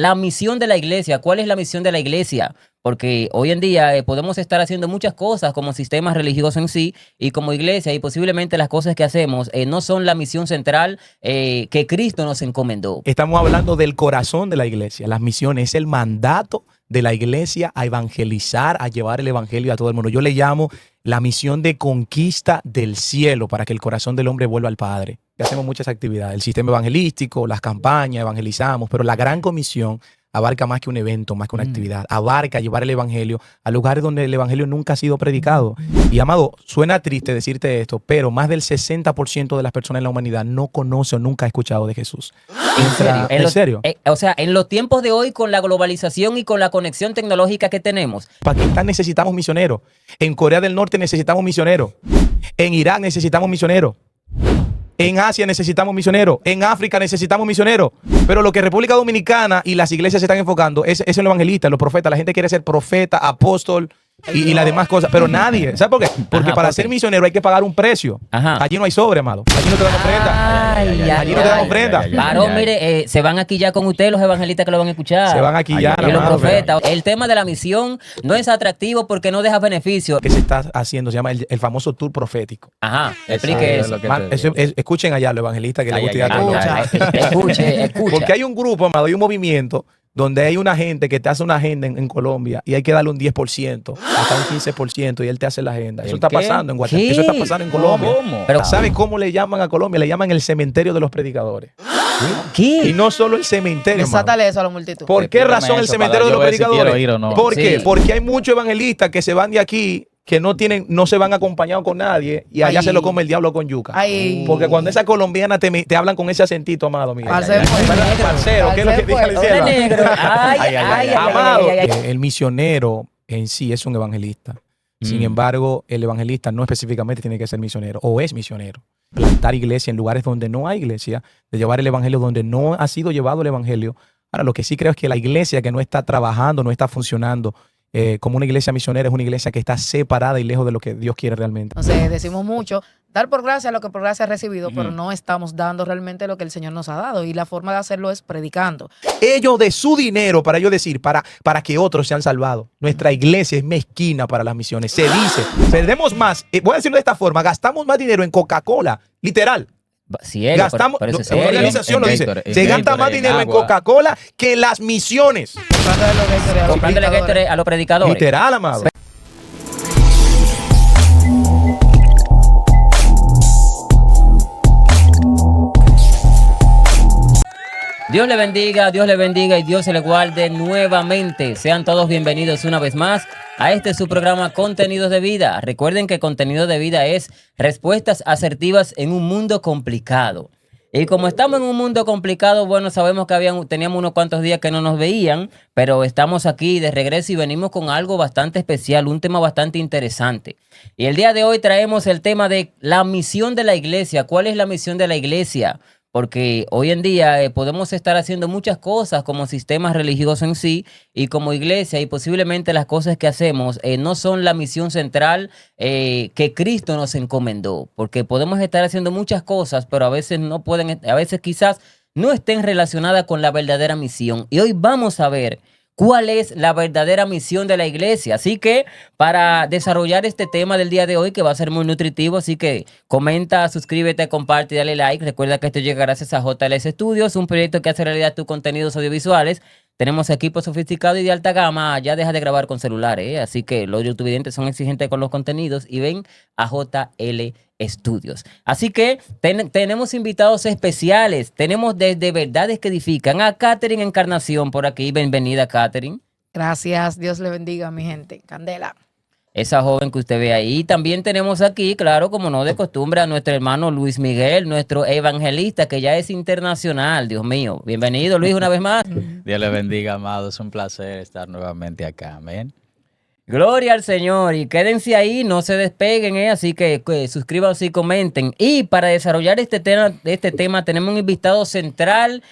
La misión de la iglesia, ¿cuál es la misión de la iglesia? Porque hoy en día podemos estar haciendo muchas cosas como sistemas religiosos en sí y como iglesia y posiblemente las cosas que hacemos no son la misión central que Cristo nos encomendó. Estamos hablando del corazón de la iglesia. Las misiones es el mandato de la iglesia a evangelizar, a llevar el evangelio a todo el mundo. Yo le llamo la misión de conquista del cielo para que el corazón del hombre vuelva al Padre. Y hacemos muchas actividades, el sistema evangelístico, las campañas, evangelizamos, pero la gran comisión abarca más que un evento, más que una actividad. Abarca llevar el evangelio a lugares donde el evangelio nunca ha sido predicado. Y amado, suena triste decirte esto, pero más del 60% de las personas en la humanidad no conoce o nunca ha escuchado de Jesús. ¿En serio? ¿En serio? O sea, en los tiempos de hoy, con la globalización y con la conexión tecnológica que tenemos. En Pakistán necesitamos misioneros. En Corea del Norte necesitamos misioneros. En Irak necesitamos misioneros. En Asia necesitamos misioneros. En África necesitamos misioneros. Pero lo que República Dominicana y las iglesias se están enfocando es en los evangelistas, los profetas. La gente quiere ser profeta, apóstol y las demás cosas. Pero nadie. ¿Sabes por qué? Porque para ser misionero hay que pagar un precio. Allí no hay sobre, amado. Allí no te dan ofrenda. Allí no te dan ofrenda. Varón, mire, se van aquí ya con usted los evangelistas que lo van a escuchar. Se van aquí ya. Y los profetas. El tema de la misión no es atractivo porque no deja beneficio. Que se está haciendo, se llama el famoso tour profético. Ajá, explique eso. Escuchen allá los evangelistas que les gusta ir a Escuche. Porque hay un grupo, amado, hay un movimiento donde hay una gente que te hace una agenda en Colombia y hay que darle un 10%, hasta un 15% y él te hace la agenda. Eso está pasando en Guatemala. Eso está pasando en Colombia. ¿Cómo? Pero ¿sabe cómo le llaman a Colombia? Le llaman el cementerio de los predicadores. ¿Qué? Y no solo el cementerio. Desátale eso a la multitud. ¿Por qué razón el cementerio de los predicadores? ¿Por Sí. qué? Porque hay muchos evangelistas que se van de aquí que no se van acompañados con nadie y allá se lo come el diablo con yuca. Porque cuando esas colombianas te hablan con ese acentito, amado, mira. Parcero, ¿qué es lo que dice la Hola, negro. Amado, el misionero en sí es un evangelista. Sin embargo, el evangelista no específicamente tiene que ser misionero o es misionero. Plantar iglesia en lugares donde no hay iglesia, de llevar el evangelio donde no ha sido llevado el evangelio. Ahora, lo que sí creo es que la iglesia que no está trabajando, no está funcionando como una iglesia misionera, es una iglesia que está separada y lejos de lo que Dios quiere realmente. Entonces decimos mucho, dar por gracia lo que por gracia ha recibido, pero no estamos dando realmente lo que el Señor nos ha dado. Y la forma de hacerlo es predicando. Ellos de su dinero, para ellos decir, para que otros sean salvados. Nuestra iglesia es mezquina para las misiones. Se dice, perdemos más, voy a decirlo de esta forma, gastamos más dinero en Coca-Cola, literal. Cielo, Gastamos, pero la eso es organización lo dice, se gasta más dinero en Coca-Cola que en las misiones. comprándole Gatorade a los predicadores. Literal, amado. Dios le bendiga y Dios se le guarde nuevamente. Sean todos bienvenidos una vez más a este su programa Contenidos de Vida. Recuerden que Contenido de Vida es respuestas asertivas en un mundo complicado. Y como estamos en un mundo complicado, bueno, sabemos que teníamos unos cuantos días que no nos veían, pero estamos aquí de regreso y venimos con algo bastante especial, un tema bastante interesante. Y el día de hoy traemos el tema de la misión de la iglesia. ¿Cuál es la misión de la iglesia? Porque hoy en día podemos estar haciendo muchas cosas como sistemas religiosos en sí y como iglesia y posiblemente las cosas que hacemos no son la misión central que Cristo nos encomendó. Porque podemos estar haciendo muchas cosas, pero a veces no pueden, a veces quizás no estén relacionadas con la verdadera misión. Y hoy vamos a ver cuál es la verdadera misión de la iglesia. Así que para desarrollar este tema del día de hoy, que va a ser muy nutritivo, así que comenta, suscríbete, comparte y dale like. Recuerda que esto llega gracias a JLS Studios, un proyecto que hace realidad tus contenidos audiovisuales. Tenemos equipos sofisticados y de alta gama. Ya deja de grabar con celulares, así que los youtubers son exigentes con los contenidos y ven a JL Studios. Así que tenemos invitados especiales. Tenemos desde Verdades que Edifican a Catherine Encarnación por aquí. Bienvenida, Catherine. Gracias, Dios le bendiga, mi gente. Candela. Esa joven que usted ve ahí. También tenemos aquí, claro, como no de costumbre, a nuestro hermano Luis Miguel, nuestro evangelista, que ya es internacional. Dios mío. Bienvenido, Luis, una vez más. Dios le bendiga, amado. Es un placer estar nuevamente acá. Amén. Gloria al Señor. Y quédense ahí, no se despeguen, así que suscríbanse y comenten. Y para desarrollar este tema tenemos un invitado central,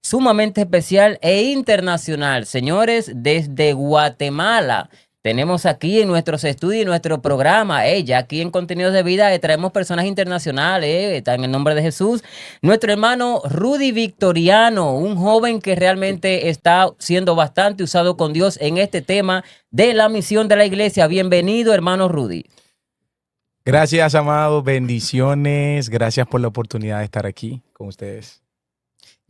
sumamente especial e internacional. Señores, desde Guatemala tenemos aquí en nuestros estudios y nuestro programa, ya aquí en Contenidos de Vida traemos personas internacionales, está en el nombre de Jesús, nuestro hermano Rudy Victoriano, un joven que realmente está siendo bastante usado con Dios en este tema de la misión de la iglesia. Bienvenido, hermano Rudy. Gracias, amados. Bendiciones. Gracias por la oportunidad de estar aquí con ustedes.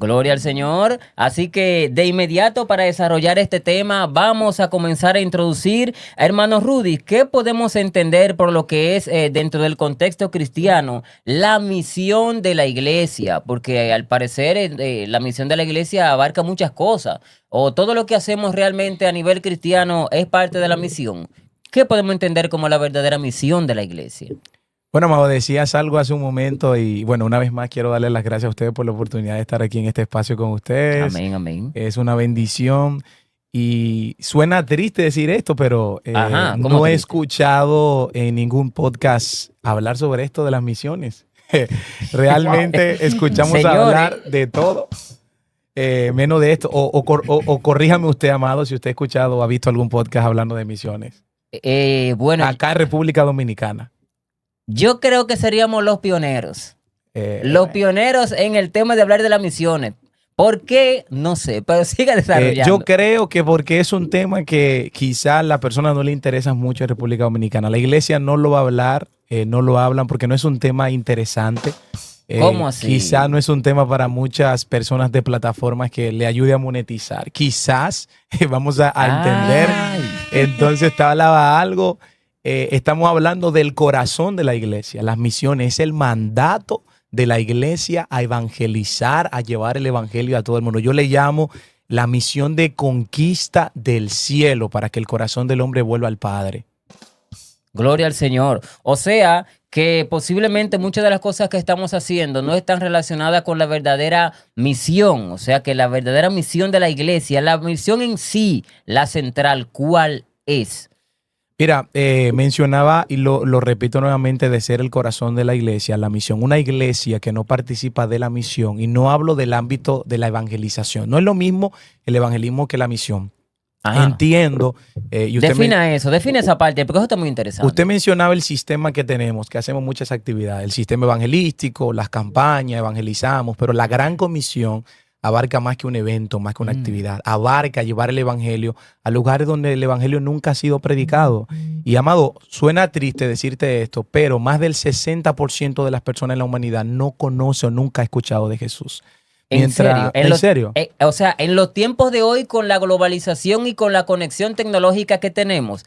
Gloria al Señor. Así que de inmediato para desarrollar este tema vamos a comenzar a introducir a hermano Rudy. ¿Qué podemos entender por lo que es dentro del contexto cristiano la misión de la iglesia? Porque al parecer la misión de la iglesia abarca muchas cosas. O todo lo que hacemos realmente a nivel cristiano es parte de la misión. ¿Qué podemos entender como la verdadera misión de la iglesia? Bueno, Amado, decías algo hace un momento y bueno, una vez más quiero darle las gracias a ustedes por la oportunidad de estar aquí en este espacio con ustedes. Amén, amén. Es una bendición y suena triste decir esto, pero no he escuchado en ningún podcast hablar sobre esto de las misiones. Realmente escuchamos hablar de todo, menos de esto. O corríjame usted, Amado, si usted ha escuchado o ha visto algún podcast hablando de misiones. Bueno, acá en República Dominicana. Yo creo que seríamos los pioneros. Los pioneros en el tema de hablar de las misiones. ¿Por qué? No sé, pero siga desarrollando. Yo creo que porque es un tema que quizás a la persona no le interesa mucho en República Dominicana. La iglesia no lo va a hablar, no lo hablan porque no es un tema interesante. ¿Cómo así? Quizás no es un tema para muchas personas de plataformas que le ayude a monetizar. Quizás vamos a entender. Entonces te hablaba algo. Estamos hablando del corazón de la iglesia. Las misiones es el mandato de la iglesia a evangelizar, a llevar el evangelio a todo el mundo. Yo le llamo la misión de conquista del cielo para que el corazón del hombre vuelva al Padre. Gloria al Señor. O sea, que posiblemente muchas de las cosas que estamos haciendo no están relacionadas con la verdadera misión. O sea, que la verdadera misión de la iglesia, la misión en sí, la central, ¿cuál es? Mira, mencionaba y lo repito nuevamente de ser el corazón de la iglesia, la misión. Una iglesia que no participa de la misión, y no hablo del ámbito de la evangelización. No es lo mismo el evangelismo que la misión. Ajá. Entiendo. Y usted define esa parte, porque eso está muy interesante. Usted mencionaba el sistema que tenemos, que hacemos muchas actividades, el sistema evangelístico, las campañas, evangelizamos, pero la gran comisión abarca más que un evento, más que una actividad. Abarca llevar el evangelio a lugares donde el evangelio nunca ha sido predicado. Y, Amado, suena triste decirte esto, pero más del 60% de las personas en la humanidad no conoce o nunca ha escuchado de Jesús. ¿En serio? O sea, en los tiempos de hoy, con la globalización y con la conexión tecnológica que tenemos,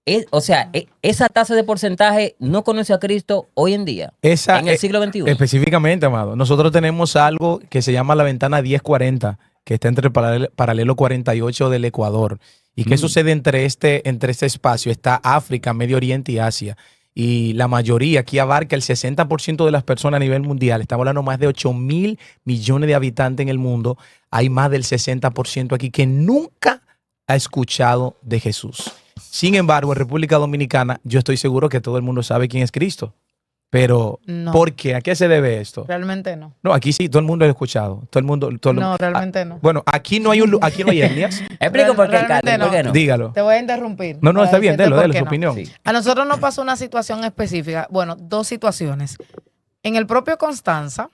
esa tasa de porcentaje no conoce a Cristo hoy en día, en el siglo XXI. Específicamente, Amado, nosotros tenemos algo que se llama la ventana 1040, que está entre el paralelo 48 del Ecuador. ¿Y qué sucede entre este espacio? Está África, Medio Oriente y Asia. Y la mayoría aquí abarca el 60% de las personas a nivel mundial. Estamos hablando de más de 8.000 millones de habitantes en el mundo. Hay más del 60% aquí que nunca ha escuchado de Jesús. Sin embargo, en República Dominicana, yo estoy seguro que todo el mundo sabe quién es Cristo. Pero, no. ¿por qué? ¿A qué se debe esto? Realmente no. No, aquí sí, todo el mundo lo ha escuchado. No, realmente no. Bueno, aquí no hay etnias. Explico por qué, Carlos. No. ¿Por qué no? Dígalo. Te voy a interrumpir. No, está bien, délo, su opinión. Sí. A nosotros nos pasó una situación específica. Bueno, dos situaciones. En el propio Constanza,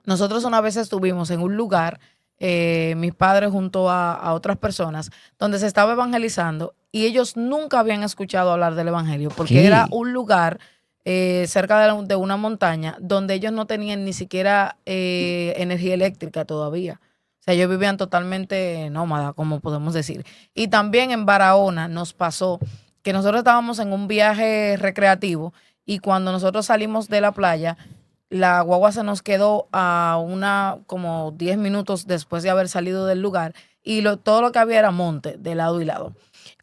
nosotros una vez estuvimos en un lugar, mis padres junto a otras personas, donde se estaba evangelizando y ellos nunca habían escuchado hablar del evangelio porque era un lugar cerca de una montaña donde ellos no tenían ni siquiera energía eléctrica todavía. O sea, ellos vivían totalmente nómada, como podemos decir. Y también en Barahona nos pasó que nosotros estábamos en un viaje recreativo y cuando nosotros salimos de la playa, la guagua se nos quedó a como 10 minutos después de haber salido del lugar y todo lo que había era monte de lado y lado.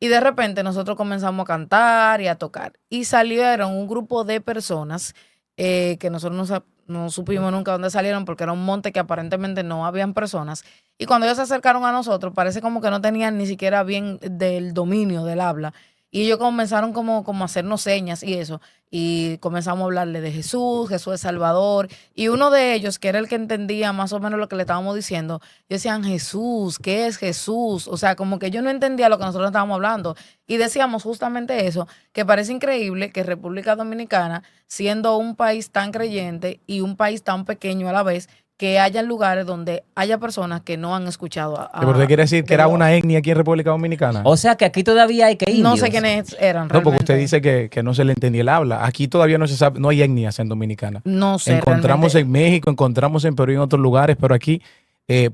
Y de repente nosotros comenzamos a cantar y a tocar. Y salieron un grupo de personas que nosotros no supimos nunca dónde salieron porque era un monte que aparentemente no habían personas. Y cuando ellos se acercaron a nosotros, parece como que no tenían ni siquiera bien del dominio del habla. Y ellos comenzaron como a hacernos señas y eso. Y comenzamos a hablarle de Jesús, Jesús es Salvador. Y uno de ellos, que era el que entendía más o menos lo que le estábamos diciendo, decían, Jesús, ¿qué es Jesús? O sea, como que yo no entendía lo que nosotros estábamos hablando. Y decíamos justamente eso, que parece increíble que República Dominicana, siendo un país tan creyente y un país tan pequeño a la vez, que haya lugares donde haya personas que no han escuchado ¿Pero usted quiere decir que de era Dios. una etnia aquí en República Dominicana? O sea que aquí todavía hay que indios. No sé quiénes eran No, porque realmente. usted dice que no se le entendía el habla. Aquí todavía no se sabe, no hay etnias en Dominicana. No sé Encontramos realmente. en México, encontramos en Perú y en otros lugares, pero aquí,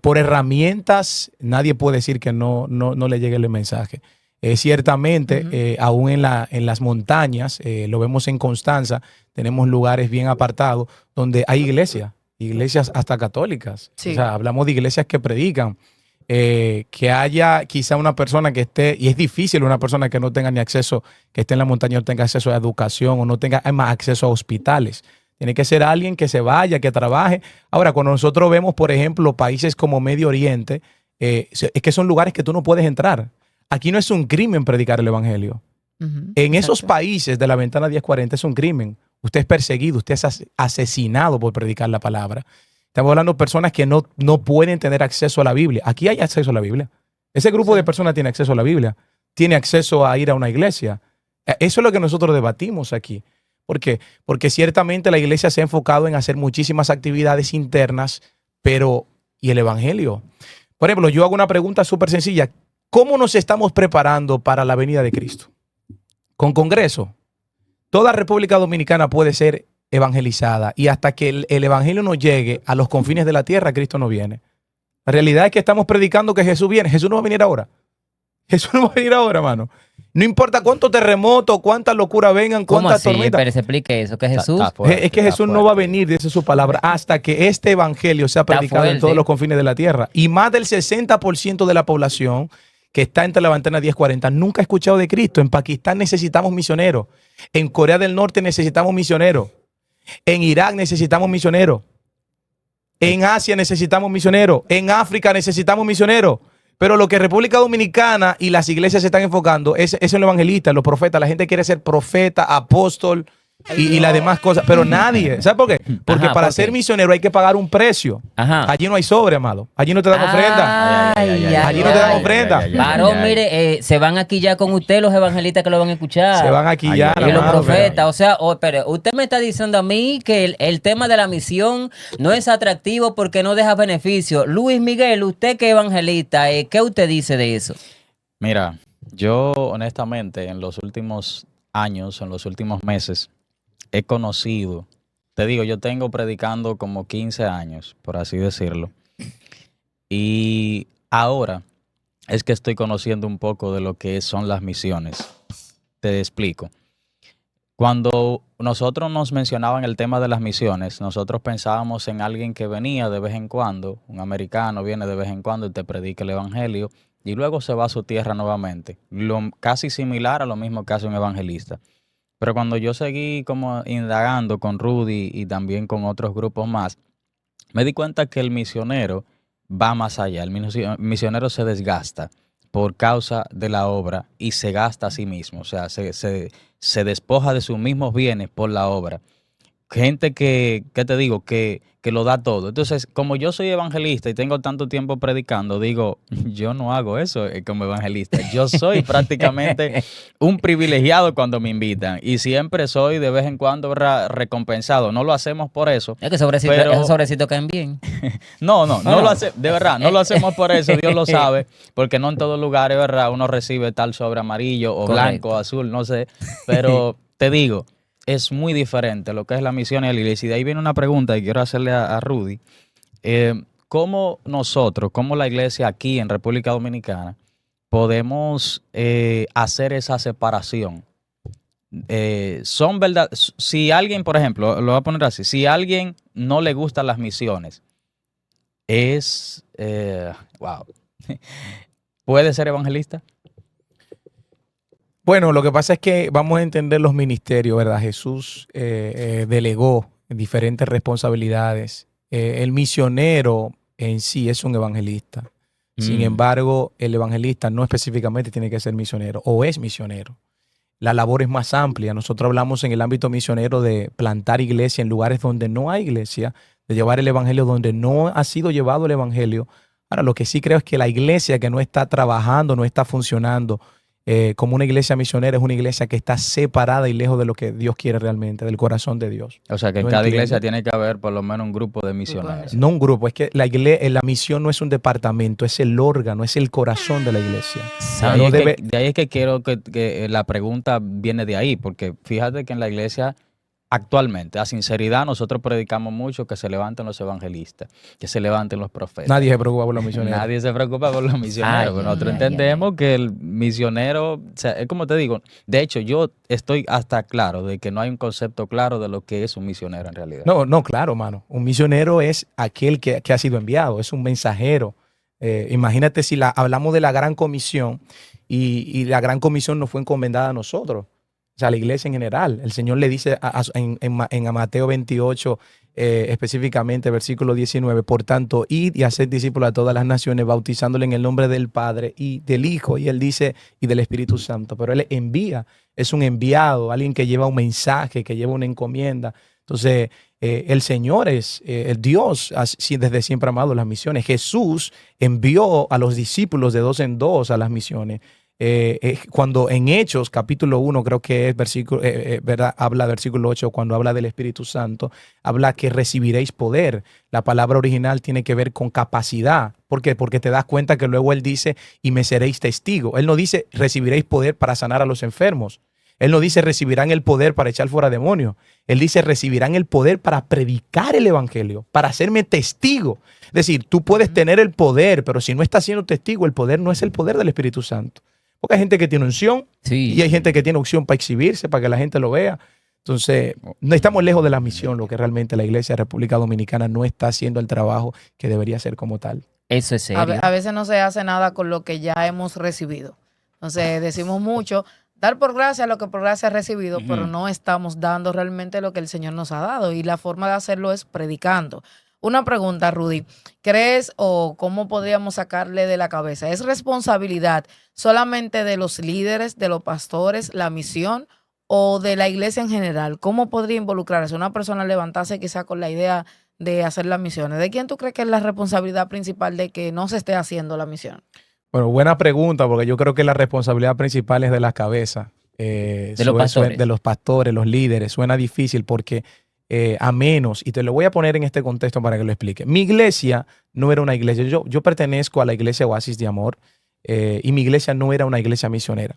por herramientas, nadie puede decir que no le llegue el mensaje. Ciertamente, Ujú. aún en las montañas, lo vemos en Constanza, tenemos lugares bien apartados donde hay iglesias hasta católicas. Sí. O sea, hablamos de iglesias que predican. Que haya quizá una persona que esté, y es difícil una persona que no tenga ni acceso, que esté en la montaña, no tenga acceso a educación o no tenga además acceso a hospitales. Tiene que ser alguien que se vaya, que trabaje. Ahora, cuando nosotros vemos, por ejemplo, países como Medio Oriente, es que son lugares que tú no puedes entrar. Aquí no es un crimen predicar el evangelio. Ujú, En esos exacto. países de la ventana 1040 es un crimen. Usted es perseguido, usted es asesinado por predicar la palabra. Estamos hablando de personas que no pueden tener acceso a la Biblia. Aquí hay acceso a la Biblia. Ese grupo Sí. de personas tiene acceso a la Biblia, tiene acceso a ir a una iglesia. Eso es lo que nosotros debatimos aquí. ¿Por qué? Porque ciertamente la iglesia se ha enfocado en hacer muchísimas actividades internas, pero ¿y el evangelio? Por ejemplo, yo hago una pregunta súper sencilla. ¿Cómo nos estamos preparando para la venida de Cristo? ¿Con Congreso? Toda República Dominicana puede ser evangelizada y hasta que el evangelio no llegue a los confines de la tierra, Cristo no viene. La realidad es que estamos predicando que Jesús viene. Jesús no va a venir ahora. Jesús no va a venir ahora, hermano. No importa cuántos terremotos, cuántas locuras vengan, ¿Cómo cuántas así? tormentas. Pero se explique eso, que Jesús... Está fuerte, Es que está Jesús no va a fuerte. venir, dice su palabra, hasta que este evangelio sea Está predicado en fuerte. todos los confines de la tierra. Y más del 60% de la población que está entre la ventana 1040 nunca ha escuchado de Cristo. En Pakistán necesitamos misioneros. En Corea del Norte necesitamos misioneros. En Irak necesitamos misioneros. En Asia necesitamos misioneros. En África necesitamos misioneros. Pero lo que República Dominicana y las iglesias se están enfocando es en los evangelistas, los profetas. La gente quiere ser profeta, apóstol y las demás cosas. Pero nadie. ¿Sabe por qué? Porque Ajá, para ¿por qué? ser misionero hay que pagar un precio. Ajá. Allí no hay sobre, amado. Allí no te dan ofrenda. Allí no te dan ofrenda. Varón, mire, se van aquí ya con usted los evangelistas que lo van a escuchar. Se van aquí Ay, ya. ay, Y los amado, profetas, o sea, pero usted me está diciendo a mí que el tema de la misión no es atractivo porque no deja beneficio. Luis Miguel, usted que es evangelista, ¿qué usted dice de eso? Mira, yo honestamente en los últimos años, en los últimos meses, he conocido, te digo, yo tengo predicando como 15 años, por así decirlo. Y ahora es que estoy conociendo un poco de lo que son las misiones. Te explico. Cuando nosotros nos mencionaban el tema de las misiones, nosotros pensábamos en alguien que venía de vez en cuando, un americano viene de vez en cuando y te predica el evangelio y luego se va a su tierra nuevamente. Casi similar a lo mismo que hace un evangelista. Pero cuando yo seguí como indagando con Rudy y también con otros grupos más, me di cuenta que el misionero va más allá. El misionero se desgasta por causa de la obra y se gasta a sí mismo. O sea, se despoja de sus mismos bienes por la obra. Gente ¿qué te digo? Que lo da todo. Entonces, como yo soy evangelista y tengo tanto tiempo predicando, digo, yo no hago eso como evangelista. Yo soy prácticamente un privilegiado cuando me invitan y siempre soy de vez en cuando recompensado. No lo hacemos por eso. Es que sobrecito, Pero- esos sobrecitos caen bien. No no. lo hacemos, de verdad, no lo hacemos por eso, Dios lo sabe, porque no en todos lugares, ¿verdad? Uno recibe tal sobre amarillo o Correcto. blanco o azul, no sé, pero te digo, es muy diferente lo que es la misión y la iglesia. Y de ahí viene una pregunta que quiero hacerle a Rudy. ¿Cómo nosotros, cómo la iglesia aquí en República Dominicana, podemos hacer esa separación? Son verdad, si alguien, por ejemplo, lo voy a poner así, si a alguien no le gustan las misiones, wow, ¿puede ser evangelista? Bueno, lo que pasa es que vamos a entender los ministerios, ¿verdad? Jesús delegó diferentes responsabilidades. El misionero en sí es un evangelista. Sin embargo, el evangelista no específicamente tiene que ser misionero o es misionero. la labor es más amplia. Nosotros hablamos en el ámbito misionero de plantar iglesia en lugares donde no hay iglesia, de llevar el evangelio donde no ha sido llevado el evangelio. Ahora, lo que sí creo es que la iglesia que no está trabajando, no está funcionando como una iglesia misionera, es una iglesia que está separada y lejos de lo que Dios quiere realmente, del corazón de Dios. O sea, que en No cada entiendo. iglesia tiene que haber por lo menos un grupo de misioneros. No un grupo, es que la misión no es un departamento, es el órgano, es el corazón de la iglesia. De ahí, No es debe- que, de ahí es que quiero que la pregunta viene de ahí, porque fíjate que en la iglesia actualmente, a sinceridad, nosotros predicamos mucho que se levanten los evangelistas, que se levanten los profetas. Nadie se preocupa por los misioneros. Nadie se preocupa por los misioneros, Ay, pero nosotros ay, ay, entendemos que el misionero, o sea, es como te digo, de hecho yo estoy hasta claro de que no hay un concepto claro de lo que es un misionero en realidad. No, claro, mano. Un misionero es aquel que ha sido enviado, es un mensajero. Imagínate si hablamos de la gran comisión y la gran comisión nos fue encomendada a nosotros, o sea, a la iglesia en general. El Señor le dice en Mateo 28, específicamente versículo 19, por tanto, id y haced discípulos a todas las naciones, bautizándole en el nombre del Padre y del Hijo, y él dice, y del Espíritu Santo. Pero él envía, es un enviado, alguien que lleva un mensaje, que lleva una encomienda. Entonces, el Señor es el Dios, así desde siempre ha amado las misiones. Jesús envió a los discípulos de 2 en 2 a las misiones. Cuando en Hechos, capítulo 1, creo que es versículo, ¿verdad? Habla versículo 8, cuando habla del Espíritu Santo, habla que recibiréis poder. La palabra original tiene que ver con capacidad. ¿Por qué? Porque te das cuenta que luego él dice, y me seréis testigo. Él no dice, recibiréis poder para sanar a los enfermos. Él no dice, recibirán el poder para echar fuera demonios. Él dice, recibirán el poder para predicar el evangelio, para hacerme testigo. Es decir, tú puedes tener el poder, pero si no estás siendo testigo, el poder no es el poder del Espíritu Santo. Porque hay gente que tiene unción y hay gente que tiene unción para exhibirse, para que la gente lo vea. Entonces, no estamos lejos de la misión, lo que realmente la Iglesia de República Dominicana no está haciendo el trabajo que debería hacer como tal. Eso es serio. A veces no se hace nada con lo que ya hemos recibido. Entonces decimos mucho, dar por gracia lo que por gracia has recibido, pero no estamos dando realmente lo que el Señor nos ha dado. Y la forma de hacerlo es predicando. Una pregunta, Rudy. ¿Crees o cómo podríamos sacarle de la cabeza? ¿Es responsabilidad solamente de los líderes, de los pastores, la misión o de la iglesia en general? ¿Cómo podría involucrarse una persona a levantarse quizá con la idea de hacer las misiones? ¿De quién tú crees que es la responsabilidad principal de que no se esté haciendo la misión? Bueno, buena pregunta, porque yo creo que la responsabilidad principal es de la cabeza. De los pastores. De los pastores, los líderes. Suena difícil porque a menos, y te lo voy a poner en este contexto para que lo explique. Mi iglesia no era una iglesia. Yo pertenezco a la iglesia Oasis de Amor y mi iglesia no era una iglesia misionera.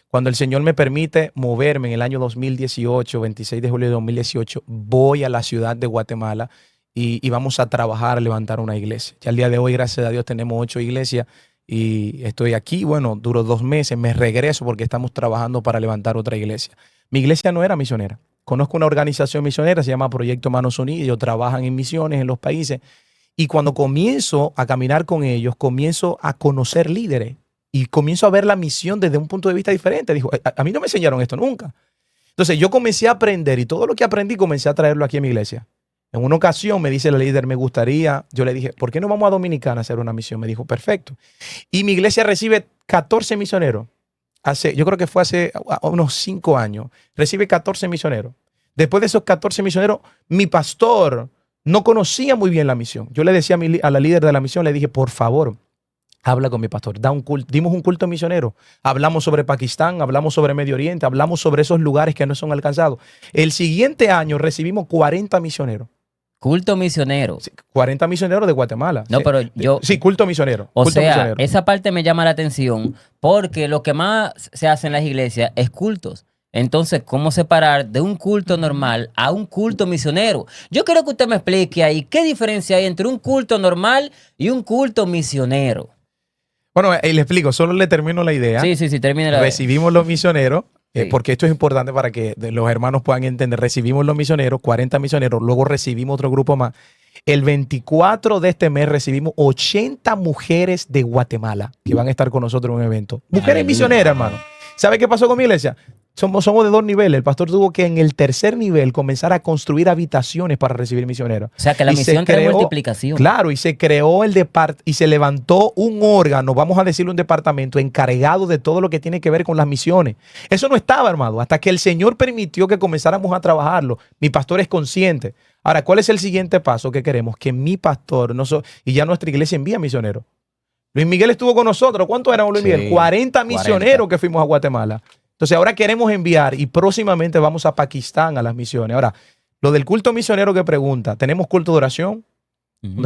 Cuando el Señor me permite moverme en el año 2018, 26 de julio de 2018, voy a la ciudad de Guatemala y vamos a trabajar a levantar una iglesia. Ya al día de hoy, gracias a Dios, tenemos 8 iglesias. Y estoy aquí, bueno, duro 2 meses, me regreso porque estamos trabajando para levantar otra iglesia. Mi iglesia no era misionera. Conozco una organización misionera, se llama Proyecto Manos Unidas, ellos trabajan en misiones en los países. Y cuando comienzo a caminar con ellos, comienzo a conocer líderes y comienzo a ver la misión desde un punto de vista diferente. Dijo, a mí no me enseñaron esto nunca. Entonces yo comencé a aprender y todo lo que aprendí comencé a traerlo aquí a mi iglesia. En una ocasión me dice la líder, me gustaría, yo le dije, ¿por qué no vamos a Dominicana a hacer una misión? Me dijo, perfecto. Y mi iglesia recibe 14 misioneros. Yo creo que fue hace unos 5 años. Recibe 14 misioneros. Después de esos 14 misioneros, mi pastor no conocía muy bien la misión. Yo le decía a la líder de la misión, le dije, por favor, habla con mi pastor. Dimos un culto misionero. Hablamos sobre Pakistán, hablamos sobre Medio Oriente, hablamos sobre esos lugares que no son alcanzados. El siguiente año recibimos 40 misioneros. Culto misionero. Sí, 40 misioneros de Guatemala. No, Sí, pero yo... Sí, culto misionero. O Culto sea, misionero. esa parte me llama la atención porque lo que más se hace en las iglesias es cultos. Entonces, ¿cómo separar de un culto normal a un culto misionero? Yo quiero que usted me explique ahí qué diferencia hay entre un culto normal y un culto misionero. Bueno, le explico, solo le termino la idea. Sí, termine la... Recibimos los misioneros, Sí. porque esto es importante para que los hermanos puedan entender. Recibimos los misioneros, 40 misioneros, luego recibimos otro grupo más. El 24 de este mes recibimos 80 mujeres de Guatemala que van a estar con nosotros en un evento. Mujeres Aleluya. misioneras, hermano. ¿Sabe qué pasó con mi iglesia? Somos de 2 niveles. El pastor tuvo que en el tercer nivel comenzar a construir habitaciones para recibir misioneros. O sea, que la Y se misión trae creó- multiplicación. Claro, y se creó y se levantó un órgano, vamos a decirlo, un departamento encargado de todo lo que tiene que ver con las misiones. Eso no estaba, hermano, hasta que el Señor permitió que comenzáramos a trabajarlo. Mi pastor es consciente. Ahora, ¿cuál es el siguiente paso que queremos? Que mi pastor y ya nuestra iglesia envía misioneros. Luis Miguel estuvo con nosotros. ¿Cuántos éramos, Luis Sí, Miguel? 40 misioneros 40. que fuimos a Guatemala. Entonces ahora queremos enviar y próximamente vamos a Pakistán a las misiones. Ahora, lo del culto misionero que pregunta, ¿tenemos culto de oración? Ujú.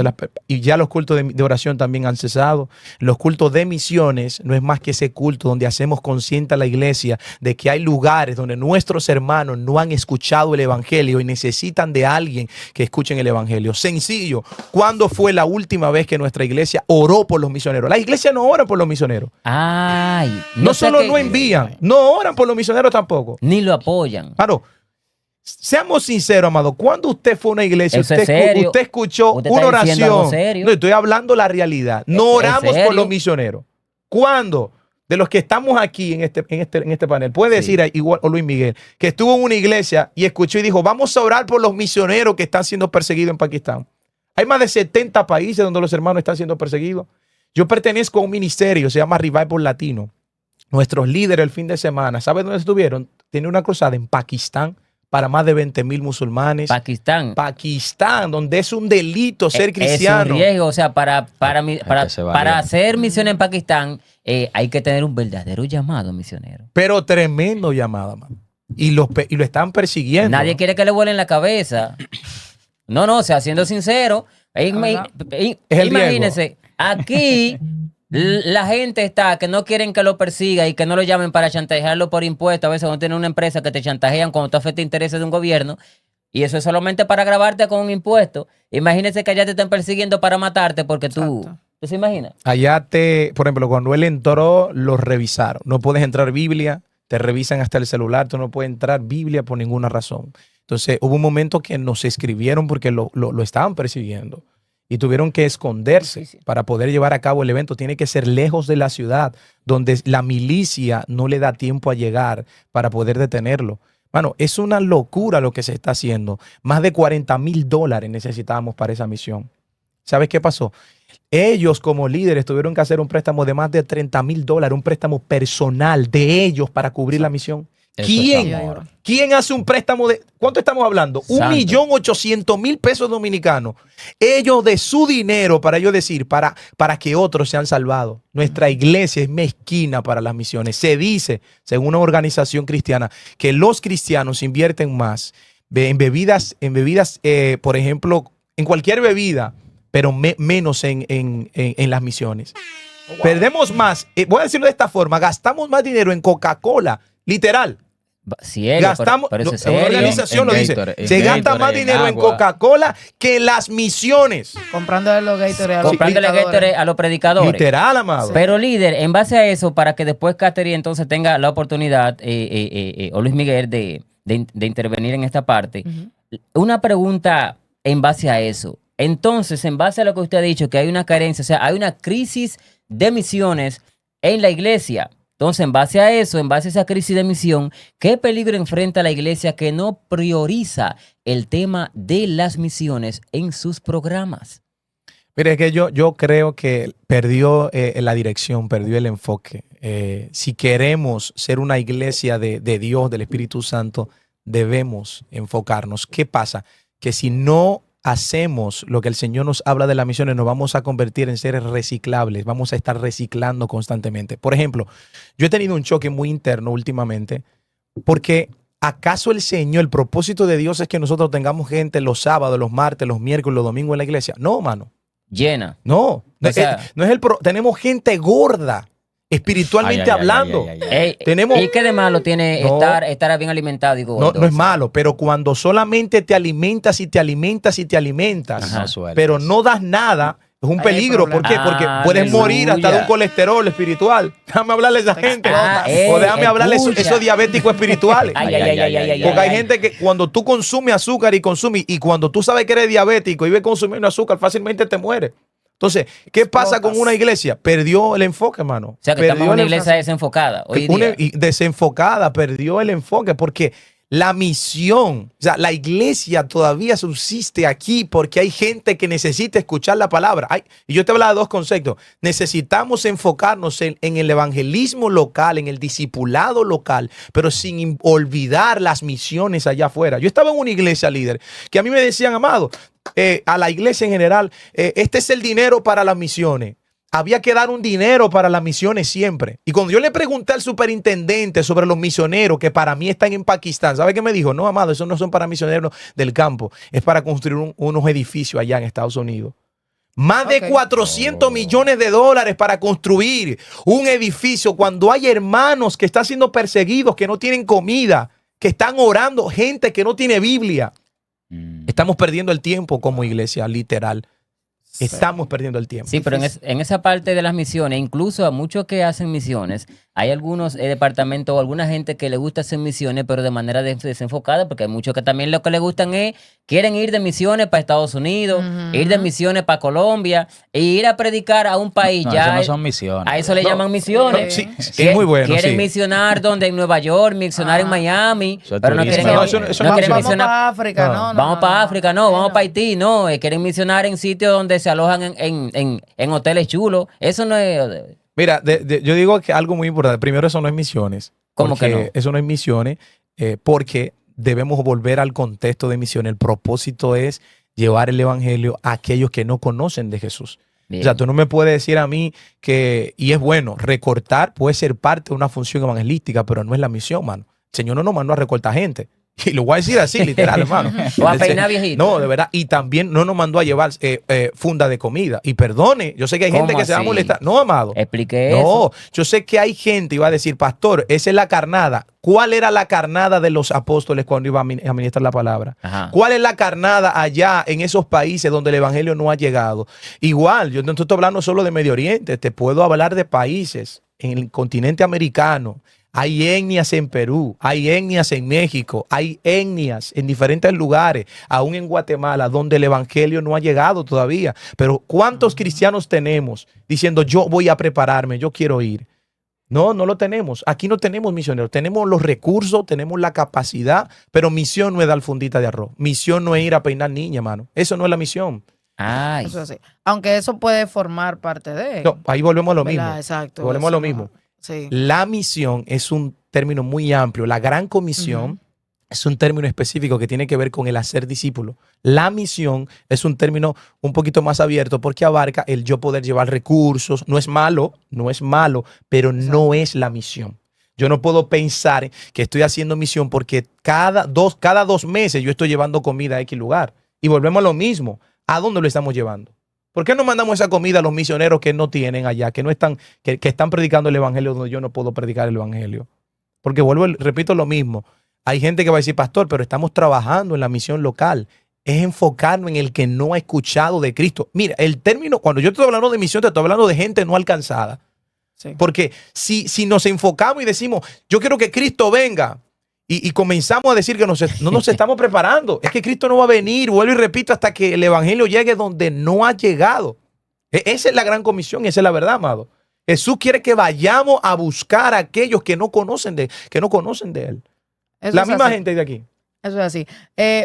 Y ya los cultos de oración también han cesado. Los cultos de misiones no es más que ese culto donde hacemos consciente a la iglesia de que hay lugares donde nuestros hermanos no han escuchado el evangelio y necesitan de alguien que escuchen el evangelio. Sencillo. ¿Cuándo fue la última vez que nuestra iglesia oró por los misioneros? La iglesia no ora por los misioneros. Ay, No sé solo qué- no envían, no oran por los misioneros tampoco. ni lo apoyan. Claro. Seamos sinceros, amado. ¿Cuándo usted fue a una iglesia? Eso Usted, es serio. usted escuchó Usted una está diciendo algo oración. serio. No, estoy hablando la realidad. No ¿Es oramos por serio? los misioneros. ¿Cuándo? De los que estamos aquí en este panel, puede Sí. decir igual o Luis Miguel, que estuvo en una iglesia y escuchó y dijo, vamos a orar por los misioneros que están siendo perseguidos en Pakistán. Hay más de 70 países donde los hermanos están siendo perseguidos. Yo pertenezco a un ministerio, se llama Revival Latino. Nuestros líderes el fin de semana, ¿sabe dónde estuvieron? Tienen una cruzada en Pakistán para más de 20,000 musulmanes. Pakistán. Pakistán, donde es un delito ser Es un cristiano. riesgo, o sea, para que se valga. hacer misión en Pakistán hay que tener un verdadero llamado misionero. Pero tremendo llamada, mano. Y lo están persiguiendo. Nadie quiere que le vuelen la cabeza. No, o sea, siendo sincero, Ajá. Es el imagínense, aquí la gente está que no quieren que lo persiga y que no lo llamen para chantajearlo por impuestos. A veces cuando tienes una empresa que te chantajean cuando tú afectas intereses de un gobierno y eso es solamente para grabarte con un impuesto. Imagínense que allá te están persiguiendo para matarte porque Exacto. ¿tú se imaginas? Allá por ejemplo, cuando él entró, lo revisaron. No puedes entrar Biblia, te revisan hasta el celular, tú no puedes entrar Biblia por ninguna razón. Entonces, hubo un momento que nos escribieron porque lo estaban persiguiendo y tuvieron que esconderse Sí. para poder llevar a cabo el evento. Tiene que ser lejos de la ciudad, donde la milicia no le da tiempo a llegar para poder detenerlo. Mano, es una locura lo que se está haciendo. Más de $40,000 necesitábamos para esa misión. ¿Sabes qué pasó? Ellos como líderes tuvieron que hacer un préstamo de más de $30,000, un préstamo personal de ellos para cubrir la misión. Eso ¿Quién? es amor. ¿Quién hace un préstamo de... ¿Cuánto estamos hablando? Santo. 1,800,000 pesos dominicanos. Ellos de su dinero, para yo decir, para que otros sean salvados. Nuestra iglesia es mezquina para las misiones. Se dice, según una organización cristiana, que los cristianos invierten más en bebidas, por ejemplo, en cualquier bebida, pero menos en las misiones. Perdemos más, voy a decirlo de esta forma, gastamos más dinero en Coca-Cola, literal. Serio, Gastamos, pero eso es una serio. organización En lo dice, Gatorade, se en gasta más Gatorade, en dinero en agua. Coca-Cola que en las misiones. Comprándole los Gatorade a los Comprándole predicadores. Gatorade a los predicadores. Literal, amado. Pero líder, en base a eso, para que después Catherine entonces tenga la oportunidad, o Luis Miguel, de intervenir en esta parte, Ujú. una pregunta en base a eso. Entonces, en base a lo que usted ha dicho, que hay una carencia, o sea, hay una crisis de misiones en la iglesia. Entonces, en base a eso, en base a esa crisis de misión, ¿qué peligro enfrenta la iglesia que no prioriza el tema de las misiones en sus programas? Mire, es que yo creo que perdió la dirección, perdió el enfoque. Si queremos ser una iglesia de Dios, del Espíritu Santo, debemos enfocarnos. ¿Qué pasa? Que si no hacemos lo que el Señor nos habla de las misiones, nos vamos a convertir en seres reciclables, vamos a estar reciclando constantemente. Por ejemplo, yo he tenido un choque muy interno últimamente, porque ¿acaso el propósito de Dios es que nosotros tengamos gente los sábados, los martes, los miércoles, los domingos en la iglesia? No, mano. Llena. No, O sea, no es tenemos gente gorda, espiritualmente hablando. Tenemos- ¿Y qué de malo tiene No. estar bien alimentado y No, gordo? no es malo, pero cuando solamente te alimentas y te alimentas y te alimentas, Ajá. No sueltes. pero no das nada, es un Ahí hay peligro. ¿Por qué? problema. Porque puedes morir hasta de un Aleluya. colesterol espiritual. Déjame hablarle a esa gente. O déjame hablarle a escucha. esos diabéticos espirituales. Ay, ay, ay, ay, ay, Porque hay ay. gente que cuando tú consumes azúcar y cuando tú sabes que eres diabético y ves consumiendo azúcar, fácilmente te mueres. Entonces, ¿qué pasa con Explotas. una iglesia? Perdió el enfoque, hermano. O sea, que Perdió estamos en una el iglesia desenfocada hoy una día. desenfocada, perdió el enfoque porque la misión, o sea, la iglesia todavía subsiste aquí porque hay gente que necesita escuchar la palabra. Y yo te hablaba de dos conceptos. Necesitamos enfocarnos en el evangelismo local, en el discipulado local, pero sin olvidar las misiones allá afuera. Yo estaba en una iglesia líder que a mí me decían, amado, a la iglesia en general, este es el dinero para las misiones. Había que dar un dinero para las misiones siempre. Y cuando yo le pregunté al superintendente sobre los misioneros que para mí están en Pakistán, ¿sabe qué me dijo? No, amado, esos no son para misioneros del campo, es para construir unos edificios allá en Estados Unidos. Más de 400 millones de dólares para construir un edificio cuando hay hermanos que están siendo perseguidos, que no tienen comida, que están orando, gente que no tiene Biblia. Estamos perdiendo el tiempo como iglesia, literal. Estamos perdiendo el tiempo. Sí, pero en esa parte de las misiones, incluso a muchos que hacen misiones, hay algunos departamentos o alguna gente que le gusta hacer misiones, pero de manera desenfocada, porque hay muchos que también lo que les gustan es, quieren ir de misiones para Estados Unidos, ir de misiones para Colombia, e ir a predicar a un país. No, ya eso no son misiones. a eso le llaman misiones. Sí, sí, muy bueno. Quieren Sí. misionar donde en Nueva York, misionar en Miami, Eso es pero no turismo. quieren, No, eso no no quieren Vamos misionar. para África, no. Vamos para África, no, vamos para Haití, no, quieren misionar en sitios donde se alojan en hoteles chulos. Eso no es. Mira, yo digo que algo muy importante. Primero, eso no es misiones. ¿Cómo que Porque no? eso no es misiones porque debemos volver al contexto de misiones. El propósito es llevar el evangelio a aquellos que no conocen de Jesús. Bien. O sea, tú no me puedes decir a mí que, y es bueno, recortar puede ser parte de una función evangelística, pero no es la misión, mano. El Señor no nos mandó a recortar gente. Y lo voy a decir así, literal, hermano. O a peinar viejito. No, de verdad. Y también no nos mandó a llevar funda de comida. Y perdone, yo sé que hay gente ¿Cómo que se va a así? molestar. No, amado. Expliqué No, eso. yo sé que hay gente, iba a decir, pastor, esa es la carnada. ¿Cuál era la carnada de los apóstoles cuando iba a ministrar la palabra? Ajá. ¿Cuál es la carnada allá en esos países donde el evangelio no ha llegado? Igual, yo no estoy hablando solo de Medio Oriente, te puedo hablar de países en el continente americano. Hay etnias en Perú, hay etnias en México, hay etnias en diferentes lugares, aún en Guatemala, donde el evangelio no ha llegado todavía. Pero ¿cuántos cristianos tenemos diciendo yo voy a prepararme, yo quiero ir? No, no lo tenemos. Aquí no tenemos misioneros. Tenemos los recursos, tenemos la capacidad, pero misión no es dar fundita de arroz. Misión no es ir a peinar niña, mano. Eso no es la misión. Ay. Eso es así. Aunque eso puede formar parte de. No, ahí volvemos a lo ¿verdad? mismo. Exacto. Volvemos a eso lo mismo. Sí. La misión es un término muy amplio. La gran comisión es un término específico que tiene que ver con el hacer discípulo. La misión es un término un poquito más abierto porque abarca el yo poder llevar recursos. No es malo, pero no es la misión. Yo no puedo pensar que estoy haciendo misión porque cada dos meses yo estoy llevando comida a X lugar. Y volvemos a lo mismo. ¿A dónde lo estamos llevando? ¿Por qué no mandamos esa comida a los misioneros que no tienen allá, que no están, que están predicando el evangelio donde yo no puedo predicar el evangelio? Porque repito lo mismo. Hay gente que va a decir, pastor, pero estamos trabajando en la misión local. Es enfocarnos en el que no ha escuchado de Cristo. Mira, el término, cuando yo estoy hablando de misión, te estoy hablando de gente no alcanzada. Sí. Porque si nos enfocamos y decimos, yo quiero que Cristo venga, y comenzamos a decir que no nos estamos preparando, es que Cristo no va a venir, vuelvo y repito, hasta que el evangelio llegue donde no ha llegado. Esa es la gran comisión, esa es la verdad, amado. Jesús quiere que vayamos a buscar a aquellos que no conocen de Él. Eso La es misma así. gente de aquí. Eso es así.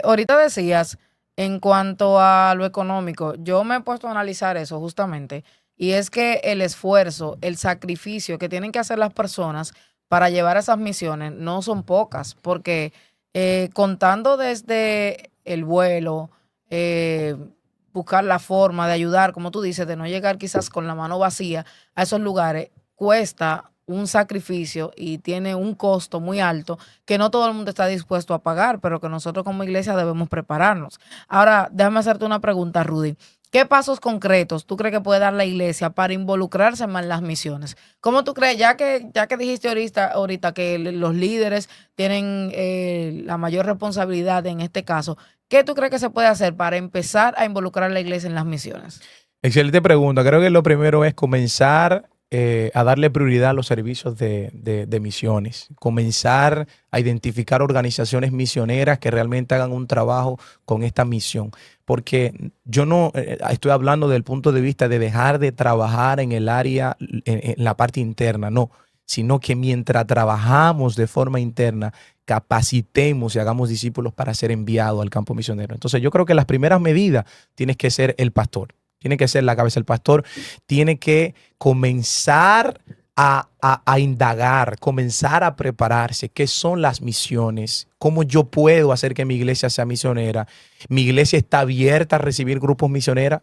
Ahorita decías, en cuanto a lo económico, yo me he puesto a analizar eso justamente, y es que el esfuerzo, el sacrificio que tienen que hacer las personas para llevar esas misiones no son pocas, porque contando desde el vuelo, buscar la forma de ayudar, como tú dices, de no llegar quizás con la mano vacía a esos lugares, cuesta un sacrificio y tiene un costo muy alto que no todo el mundo está dispuesto a pagar, pero que nosotros como iglesia debemos prepararnos. Ahora, déjame hacerte una pregunta, Rudy. ¿Qué pasos concretos tú crees que puede dar la iglesia para involucrarse más en las misiones? ¿Cómo tú crees, ya que dijiste ahorita que los líderes tienen la mayor responsabilidad en este caso, qué tú crees que se puede hacer para empezar a involucrar a la iglesia en las misiones? Excelente pregunta. Creo que lo primero es comenzar a darle prioridad a los servicios de misiones, comenzar a identificar organizaciones misioneras que realmente hagan un trabajo con esta misión. Porque yo no estoy hablando del punto de vista de dejar de trabajar en el área, en la parte interna, no, sino que mientras trabajamos de forma interna, capacitemos y hagamos discípulos para ser enviados al campo misionero. Entonces yo creo que las primeras medidas tienes que ser el pastor, tiene que ser la cabeza del pastor, tiene que comenzar a indagar, comenzar a prepararse. ¿Qué son las misiones? ¿Cómo yo puedo hacer que mi iglesia sea misionera? Mi iglesia está abierta a recibir grupos misioneros.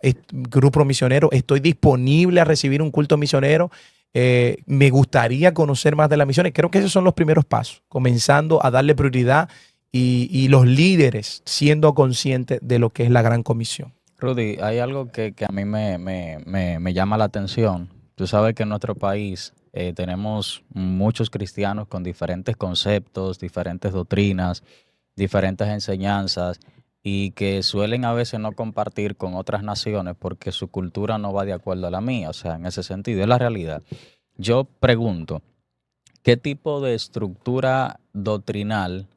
Estoy disponible a recibir un culto misionero. Me gustaría conocer más de las misiones. Creo que esos son los primeros pasos, comenzando a darle prioridad y los líderes siendo conscientes de lo que es la gran comisión. Rudy, hay algo que a mí me llama la atención. Tú sabes que en nuestro país tenemos muchos cristianos con diferentes conceptos, diferentes doctrinas, diferentes enseñanzas y que suelen a veces no compartir con otras naciones porque su cultura no va de acuerdo a la mía. O sea, en ese sentido, es la realidad. Yo pregunto, ¿qué tipo de estructura doctrinal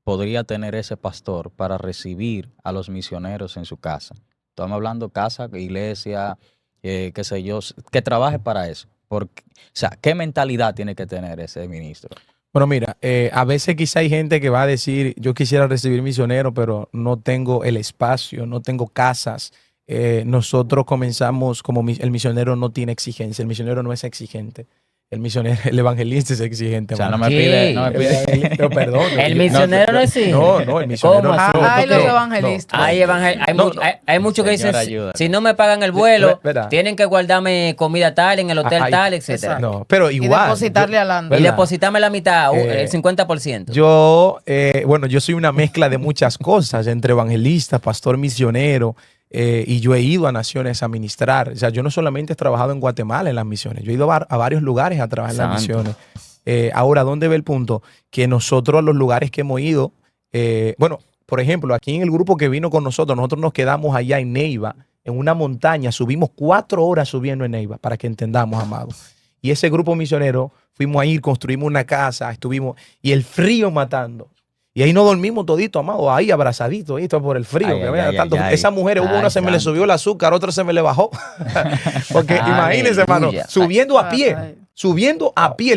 podría tener ese pastor para recibir a los misioneros en su casa? Estamos hablando casa, iglesia, qué sé yo, que trabaje para eso. Porque, o sea, ¿qué mentalidad tiene que tener ese ministro? Bueno, mira, a veces quizá hay gente que va a decir, yo quisiera recibir misioneros, pero no tengo el espacio, no tengo casas. Nosotros comenzamos como el misionero no tiene exigencia, el misionero no es exigente. El misionero, el evangelista es exigente. O sea, mano. no me pide, no me pide. No, perdón. El misionero no es así. No, el misionero ¿Cómo así? no. Ay, no, los no, evangelistas. no. Hay muchos que dicen, Señor, ayuda. si no me pagan el vuelo, Verdad. tienen que guardarme comida tal, en el hotel Ay, tal, etcétera. exacto. No, pero Y igual. depositarle a Lando. Y ¿verdad? depositarme la mitad, el 50%. Yo soy una mezcla de muchas cosas, entre evangelista, pastor misionero, y yo he ido a naciones a ministrar. O sea, yo no solamente he trabajado en Guatemala en las misiones, yo he ido a varios lugares a trabajar en las Santo. misiones. Ahora, ¿dónde ve el punto? Que nosotros, los lugares que hemos ido, por ejemplo, aquí en el grupo que vino con nosotros nos quedamos allá en Neiva, en una montaña, subimos 4 horas subiendo en Neiva, para que entendamos, amados. Y ese grupo misionero, fuimos a ir, construimos una casa, estuvimos, y el frío matando. Y ahí no dormimos todito, amado, ahí abrazaditos, esto por el frío. Ay, que ay, vean ay, tanto. ay, ay. Esas mujeres, hubo Ay, una se me le santo. subió el azúcar, otra se me le bajó. Porque imagínense, hermano, Aleluya. subiendo a pie, Ay. subiendo a pie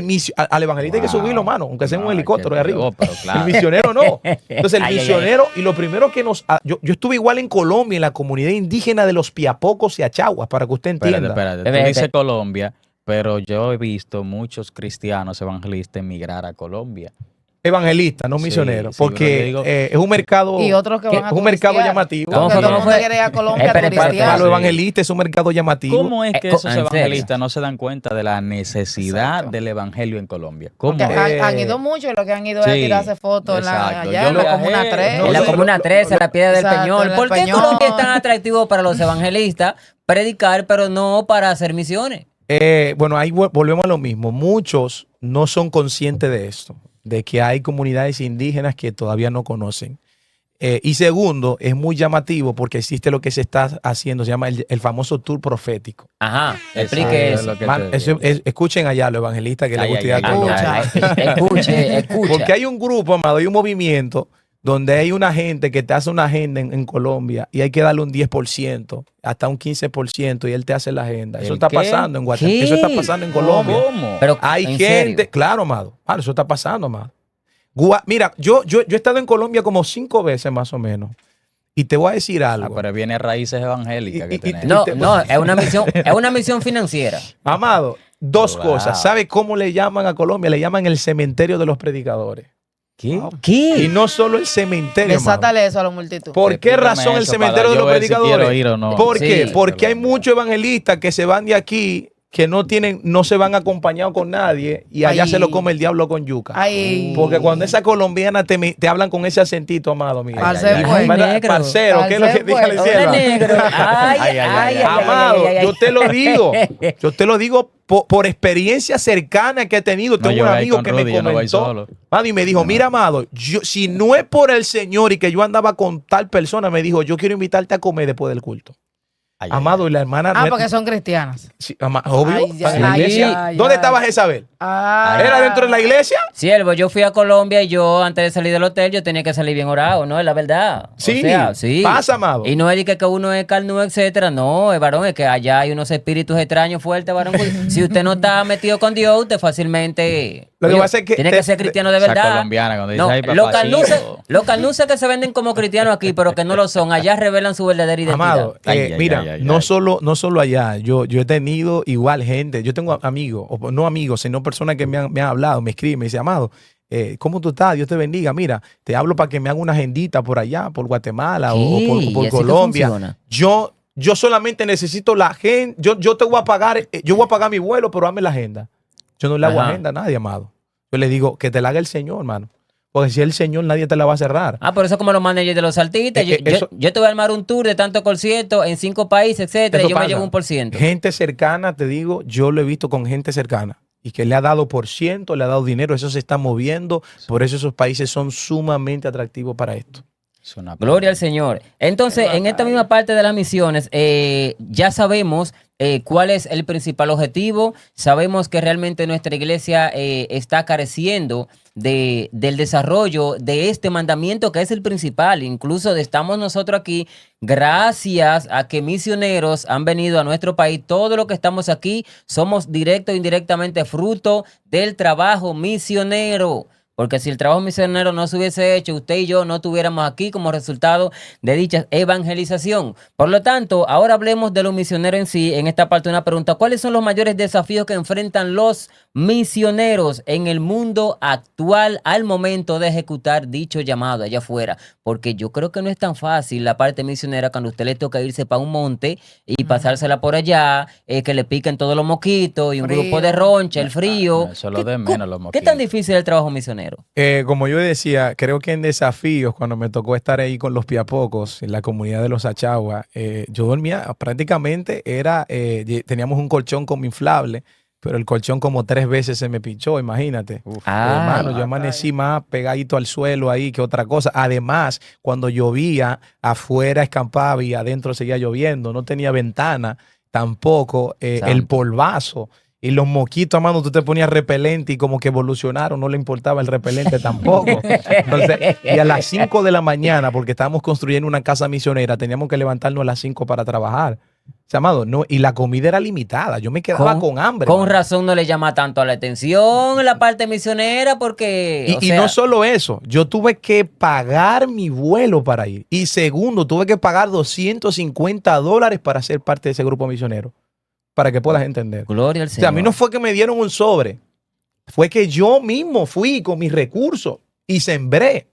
al evangelista hay que subirlo, mano, aunque sea en un Ay, helicóptero qué de arriba. feo, pero claro. El misionero no. Entonces el Ay, ay, ay. misionero, y lo primero que yo estuve igual en Colombia, en la comunidad indígena de los Piapocos y Achaguas, para que usted entienda. Espérate. Tú Espérate. dices Colombia, pero yo he visto muchos cristianos evangelistas emigrar a Colombia. Evangelista, no Sí, misionero, sí, porque pero yo digo- es un mercado, Y otros que van a es un mercado turistear. llamativo. ¿Cómo Porque fue? todo el ¿Cómo mundo fue? quiere ir a Colombia a Espera, espera, turistear. Para los Sí. evangelistas es un mercado llamativo. ¿Cómo es que esos ¿en serio? evangelistas no se dan cuenta de la necesidad Exacto. del evangelio en Colombia? ¿Cómo Porque es? han ido mucho y lo que han ido es a Sí, tirarse fotos exacto. allá Yo en la viajé, Comuna 3. no, En la lo- Comuna 13, la Piedra del Exacto, Peñol. en el ¿Por qué Peñol. Colombia es tan atractivo para los evangelistas predicar, pero no para hacer misiones? Bueno, ahí volvemos a lo mismo. Muchos no son conscientes de esto, de que hay comunidades indígenas que todavía no conocen. Y segundo, es muy llamativo porque existe lo que se está haciendo, se llama el famoso tour profético. Ajá, Eso explique es eso. lo que Man, te digo. escuchen allá a los evangelistas que les Ay, gusta ir ay, a ay, Colombia. Escucha. Escuche. Porque hay un grupo, amado, hay un movimiento donde hay una gente que te hace una agenda en Colombia y hay que darle un 10%, hasta un 15%, y él te hace la agenda. Eso ¿El está qué? pasando en Guatemala. ¿Qué? Eso está pasando en Colombia. ¿Cómo? Pero, Hay ¿en gente, serio? claro, amado. Eso está pasando, amado. Mira, yo he estado en Colombia como 5 veces más o menos. Y te voy a decir Ah, algo. pero viene raíces evangélicas que Y- tenemos. No, es una misión financiera. Amado, dos Wow. cosas. ¿Sabe cómo le llaman a Colombia? Le llaman el cementerio de los predicadores. ¿Qué? Y ¿Qué? no solo el cementerio, amado. Desátale eso a la multitud. ¿Por qué Explícame razón el eso cementerio para de yo los ver si predicadores? quiero ir o no. ¿Por Sí. qué? Porque hay Colombia. muchos evangelistas que se van de aquí que no se van acompañados con nadie y allá Ay. se lo come el diablo con yuca. Ay. Porque cuando esa colombiana te hablan con ese acentito, amado mío. Parce, ay, pues. ¿Verdad? negro. Parcero, ¿qué es lo que Parce, dice la pues. Hola, sierva? negro. Ay, Amado, ay, ay. yo te lo digo por experiencia cercana que he tenido. No, Tengo yo un voy amigo con que Rudy, me yo no voy comentó, solo. mano, y me dijo, mira, amado, si no es por el Señor y que yo andaba con tal persona, me dijo, yo quiero invitarte a comer después del culto. Ay, Amado, y la hermana... Ah, porque son cristianas. Sí, obvio. Ay, ya, en la ay, iglesia. ay, ¿Dónde ay. estaba Jezabel? Ay. ¿Era dentro de la iglesia? Siervo, yo fui a Colombia y yo antes de salir del hotel yo tenía que salir bien orado, ¿no? Es la verdad. Sí, O sea, sí. pasa, amado. Y no es de que uno es carnú, etcétera. No, varón, es que allá hay unos espíritus extraños fuertes, varón. Si usted no está metido con Dios, usted fácilmente... Lo que oye, pasa es que tiene te- que ser cristiano de esa verdad. colombiana, cuando dice, No, "Ay, los carnuces que se venden como cristianos aquí, pero que no lo son, allá revelan su verdadera identidad. Amado, Ay, ay, mira, ay, ay, no ay. solo allá, yo he tenido igual gente, yo tengo amigos, o no amigos, sino personas que me han hablado, me escriben, me dicen, Amado, ¿cómo tú estás? Dios te bendiga, mira, te hablo para que me haga una agendita por allá, por Guatemala o ¿Qué? por ¿Y así que Colombia. funciona? Yo solamente necesito la agenda, yo te voy a pagar, yo voy a pagar mi vuelo, pero dame la agenda. Yo no le hago Ajá. agenda a nadie, amado. Yo le digo que te la haga el Señor, hermano. Porque si es el Señor, nadie te la va a cerrar. Ah, por eso como los managers de los artistas. Eso- Yo te voy a armar un tour de tantos conciertos en 5 países, etcétera, Eso y yo me pasa. llevo 1%. Gente cercana, te digo, yo lo he visto con gente cercana y que le ha dado por ciento, le ha dado dinero, eso se está moviendo, por eso esos países son sumamente atractivos para esto. Es una Gloria al Señor. Entonces, en esta misma parte de las misiones, ya sabemos cuál es el principal objetivo. Sabemos que realmente nuestra iglesia está careciendo del desarrollo de este mandamiento que es el principal. Incluso estamos nosotros aquí gracias a que misioneros han venido a nuestro país. Todo lo que estamos aquí somos directo e indirectamente fruto del trabajo misionero. Porque si el trabajo misionero no se hubiese hecho, usted y yo no estuviéramos aquí como resultado de dicha evangelización. Por lo tanto, ahora hablemos de los misioneros en sí. En esta parte una pregunta, ¿cuáles son los mayores desafíos que enfrentan los misioneros en el mundo actual al momento de ejecutar dicho llamado allá afuera? Porque yo creo que no es tan fácil la parte misionera cuando a usted le toca irse para un monte y pasársela por allá, que le piquen todos los mosquitos y un Frío. grupo de roncha, el frío. No, eso lo de menos, los ¿Qué tan mosquitos. difícil es el trabajo misionero? Como yo decía, creo que en desafíos, cuando me tocó estar ahí con los piapocos, en la comunidad de los Achagua, yo dormía prácticamente, teníamos un colchón como inflable, pero el colchón como 3 veces se me pinchó, imagínate. Hermano, yo amanecí más pegadito al suelo ahí que otra cosa. Además, cuando llovía, afuera escampaba y adentro seguía lloviendo. No tenía ventana, tampoco el Santo. polvazo. Y los mosquitos, mano, tú te ponías repelente y como que evolucionaron, no le importaba el repelente tampoco. Entonces, y a las 5 de la mañana, porque estábamos construyendo una casa misionera, teníamos que levantarnos a las 5 para trabajar. O sea, amado, no, y la comida era limitada. Yo me quedaba con hambre. Con mano. razón no le llama tanto a la atención la parte misionera porque... Y no solo eso, yo tuve que pagar mi vuelo para ir. Y segundo, tuve que pagar $250 para ser parte de ese grupo misionero. Para que puedas entender. Gloria al O Señor. sea, a mí no fue que me dieron un sobre. Fue que yo mismo fui con mis recursos y sembré.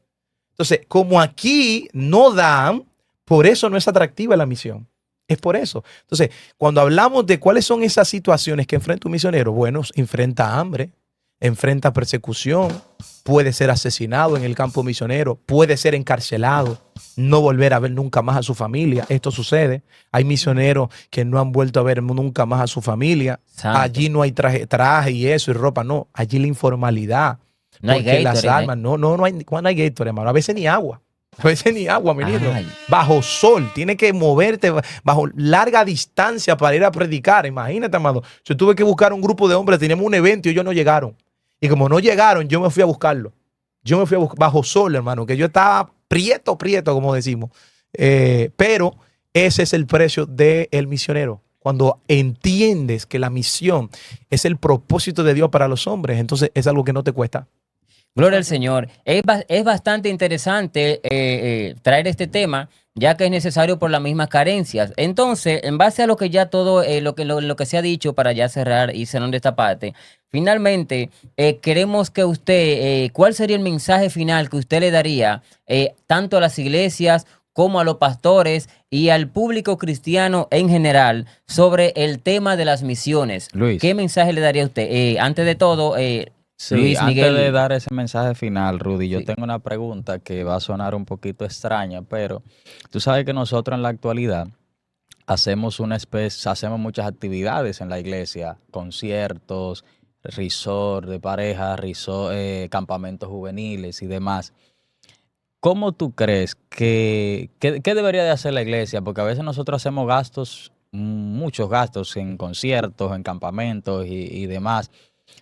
Entonces, como aquí no dan, por eso no es atractiva la misión. Es por eso. Entonces, cuando hablamos de cuáles son esas situaciones que enfrenta un misionero, bueno, enfrenta hambre, enfrenta persecución, puede ser asesinado en el campo misionero, puede ser encarcelado, no volver a ver nunca más a su familia. Esto sucede. Hay misioneros que no han vuelto a ver nunca más a su familia. Santo. Allí no hay traje y eso y ropa, no. Allí la informalidad. No hay porque las Gatorade, almas, no hay, cuando hay Gatorade, hermano. A veces ni agua. A veces ni agua, ministro. Ay. Bajo sol, tiene que moverte bajo larga distancia para ir a predicar. Imagínate, amado. Yo tuve que buscar un grupo de hombres, teníamos un evento y ellos no llegaron. Y como no llegaron, yo me fui a buscarlo. Yo me fui a buscar bajo sol, hermano, que yo estaba prieto, como decimos. Pero ese es el precio del misionero. Cuando entiendes que la misión es el propósito de Dios para los hombres, entonces es algo que no te cuesta. Gloria al Señor. Es bastante interesante traer este tema, ya que es necesario por las mismas carencias. Entonces, en base a lo que ya todo, lo que se ha dicho para ya cerrar y cerrar esta parte, finalmente, queremos que usted, ¿cuál sería el mensaje final que usted le daría tanto a las iglesias como a los pastores y al público cristiano en general sobre el tema de las misiones? Luis. ¿Qué mensaje le daría a usted? Antes de todo, Sí, Luis antes Miguel. de dar ese mensaje final, Rudy, yo Sí. tengo una pregunta que va a sonar un poquito extraña, pero tú sabes que nosotros en la actualidad hacemos muchas actividades en la iglesia, conciertos, resort de parejas, campamentos juveniles y demás. ¿Cómo tú crees qué debería de hacer la iglesia? Porque a veces nosotros hacemos gastos muchos gastos en conciertos, en campamentos y demás.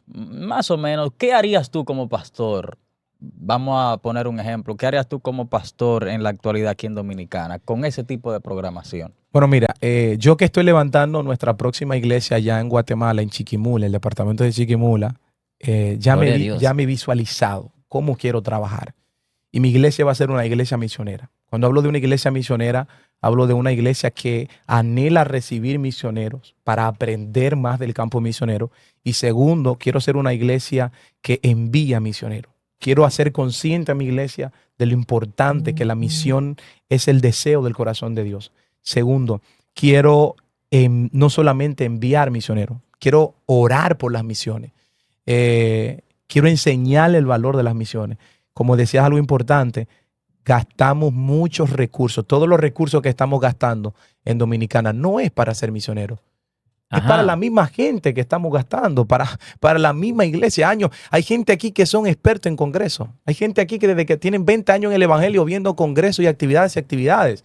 Más o menos, ¿qué harías tú como pastor? Vamos a poner un ejemplo. ¿Qué harías tú como pastor en la actualidad aquí en Dominicana con ese tipo de programación? Bueno, mira, yo que estoy levantando nuestra próxima iglesia allá en Guatemala, en Chiquimula, el departamento de Chiquimula, Gloria a Dios. ya me he visualizado cómo quiero trabajar. Y mi iglesia va a ser una iglesia misionera. Cuando hablo de una iglesia misionera, hablo de una iglesia que anhela recibir misioneros para aprender más del campo misionero. Y segundo, quiero ser una iglesia que envía misioneros. Quiero hacer consciente a mi iglesia de lo importante que la misión es el deseo del corazón de Dios. Segundo, quiero no solamente enviar misioneros, quiero orar por las misiones. Quiero enseñarle el valor de las misiones. Como decías, algo importante, gastamos muchos recursos. Todos los recursos que estamos gastando en Dominicana no es para ser misioneros. Es Ajá. para la misma gente que estamos gastando, para la misma iglesia. Hay gente aquí que son expertos en congresos. Hay gente aquí que desde que tienen 20 años en el evangelio viendo congresos y actividades.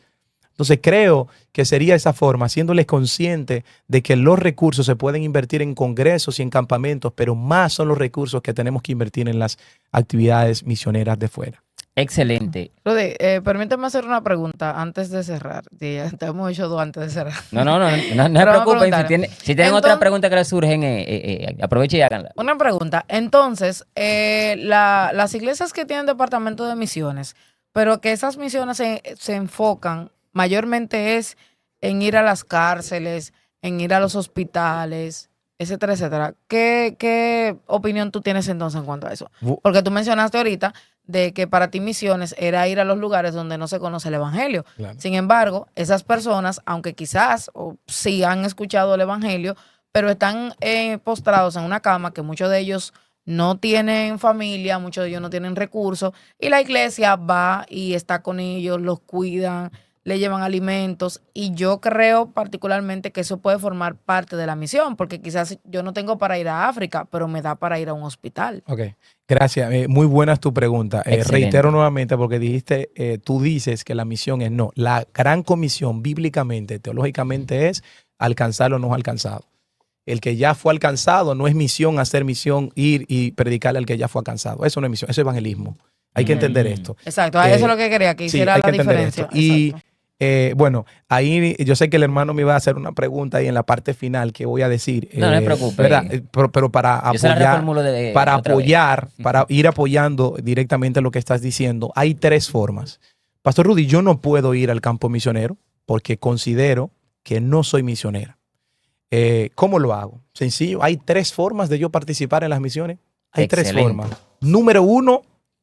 Entonces creo que sería esa forma, haciéndoles conscientes de que los recursos se pueden invertir en congresos y en campamentos, pero más son los recursos que tenemos que invertir en las actividades misioneras de fuera. Excelente. Rudy, permíteme hacer una pregunta antes de cerrar. Sí, ya te hemos hecho dos antes de cerrar. No se Pero vamos a preocupen. preguntar. Si tienen otra Entonces- pregunta que les surgen, aprovechen y háganla. Una pregunta. Entonces, las iglesias que tienen departamento de misiones, pero que esas misiones se enfocan mayormente es en ir a las cárceles, en ir a los hospitales, etcétera, etcétera. ¿Qué opinión tú tienes entonces en cuanto a eso? Porque tú mencionaste ahorita de que para ti misiones era ir a los lugares donde no se conoce el evangelio. Claro. Sin embargo, esas personas, aunque quizás o sí han escuchado el evangelio, pero están postrados en una cama, que muchos de ellos no tienen familia, muchos de ellos no tienen recursos, y la iglesia va y está con ellos, los cuidan, le llevan alimentos, y yo creo particularmente que eso puede formar parte de la misión, porque quizás yo no tengo para ir a África, pero me da para ir a un hospital. Ok, gracias. Muy buena es tu pregunta. Excelente. Reitero nuevamente porque tú dices que la misión es no. La gran comisión bíblicamente, teológicamente es alcanzar lo no alcanzado. El que ya fue alcanzado no es misión hacer misión, ir y predicarle al que ya fue alcanzado. Eso no es misión, eso es evangelismo. Hay que entender esto. Exacto, eso es lo que quería, que Sí, hiciera hay la que entender diferencia. esto. Y Exacto. bueno, ahí yo sé que el hermano me iba a hacer una pregunta ahí en la parte final que voy a decir. No se preocupe. ¿Verdad? Pero para Yo se la apoyar, reformulo para otra vez. apoyar, para ir apoyando directamente lo que estás diciendo, hay tres formas. Pastor Rudy, yo no puedo ir al campo misionero porque considero que no soy misionera. ¿Cómo lo hago? Sencillo, hay tres formas de yo participar en las misiones. Hay tres Excelente. formas. Número uno,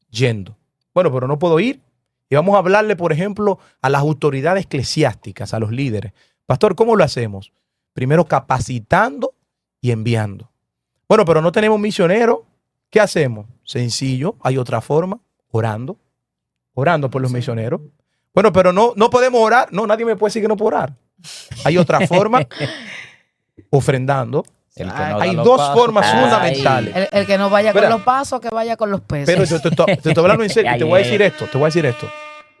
yendo. Bueno, pero no puedo ir. Y vamos a hablarle, por ejemplo, a las autoridades eclesiásticas, a los líderes. Pastor, ¿cómo lo hacemos? Primero capacitando y enviando. Bueno, pero no tenemos misioneros. ¿Qué hacemos? Sencillo, hay otra forma, orando. Orando por los misioneros. Bueno, pero no podemos orar. No, nadie me puede decir que no puedo orar. Hay otra forma, ofrendando. El que Ay, no da Hay los dos pasos. formas Ay. fundamentales. El que no vaya con Mira. los pasos, que vaya con los peces. Pero te estoy hablando en serio. Y te voy a decir esto. Te voy a decir esto.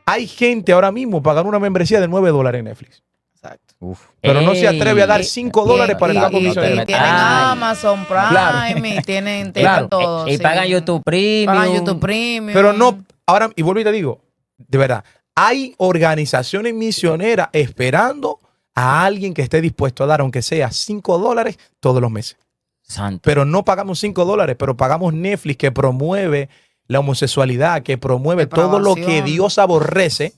Hay gente ahora mismo pagando una membresía de $9 en Netflix. Exacto. Uf. Pero no se Ey. atreve a dar $5 para el campo y misionero. tienen Ay. Amazon Prime Claro. y tienen Claro. todo. Y sí. pagan YouTube Premium. Pagan YouTube Premium. Pero no, ahora, y vuelvo y te digo, de verdad, hay organizaciones misioneras esperando a alguien que esté dispuesto a dar, aunque sea $5 todos los meses. Santo. Pero no pagamos $5, pero pagamos Netflix, que promueve la homosexualidad, que promueve todo lo que Depravación. Dios aborrece.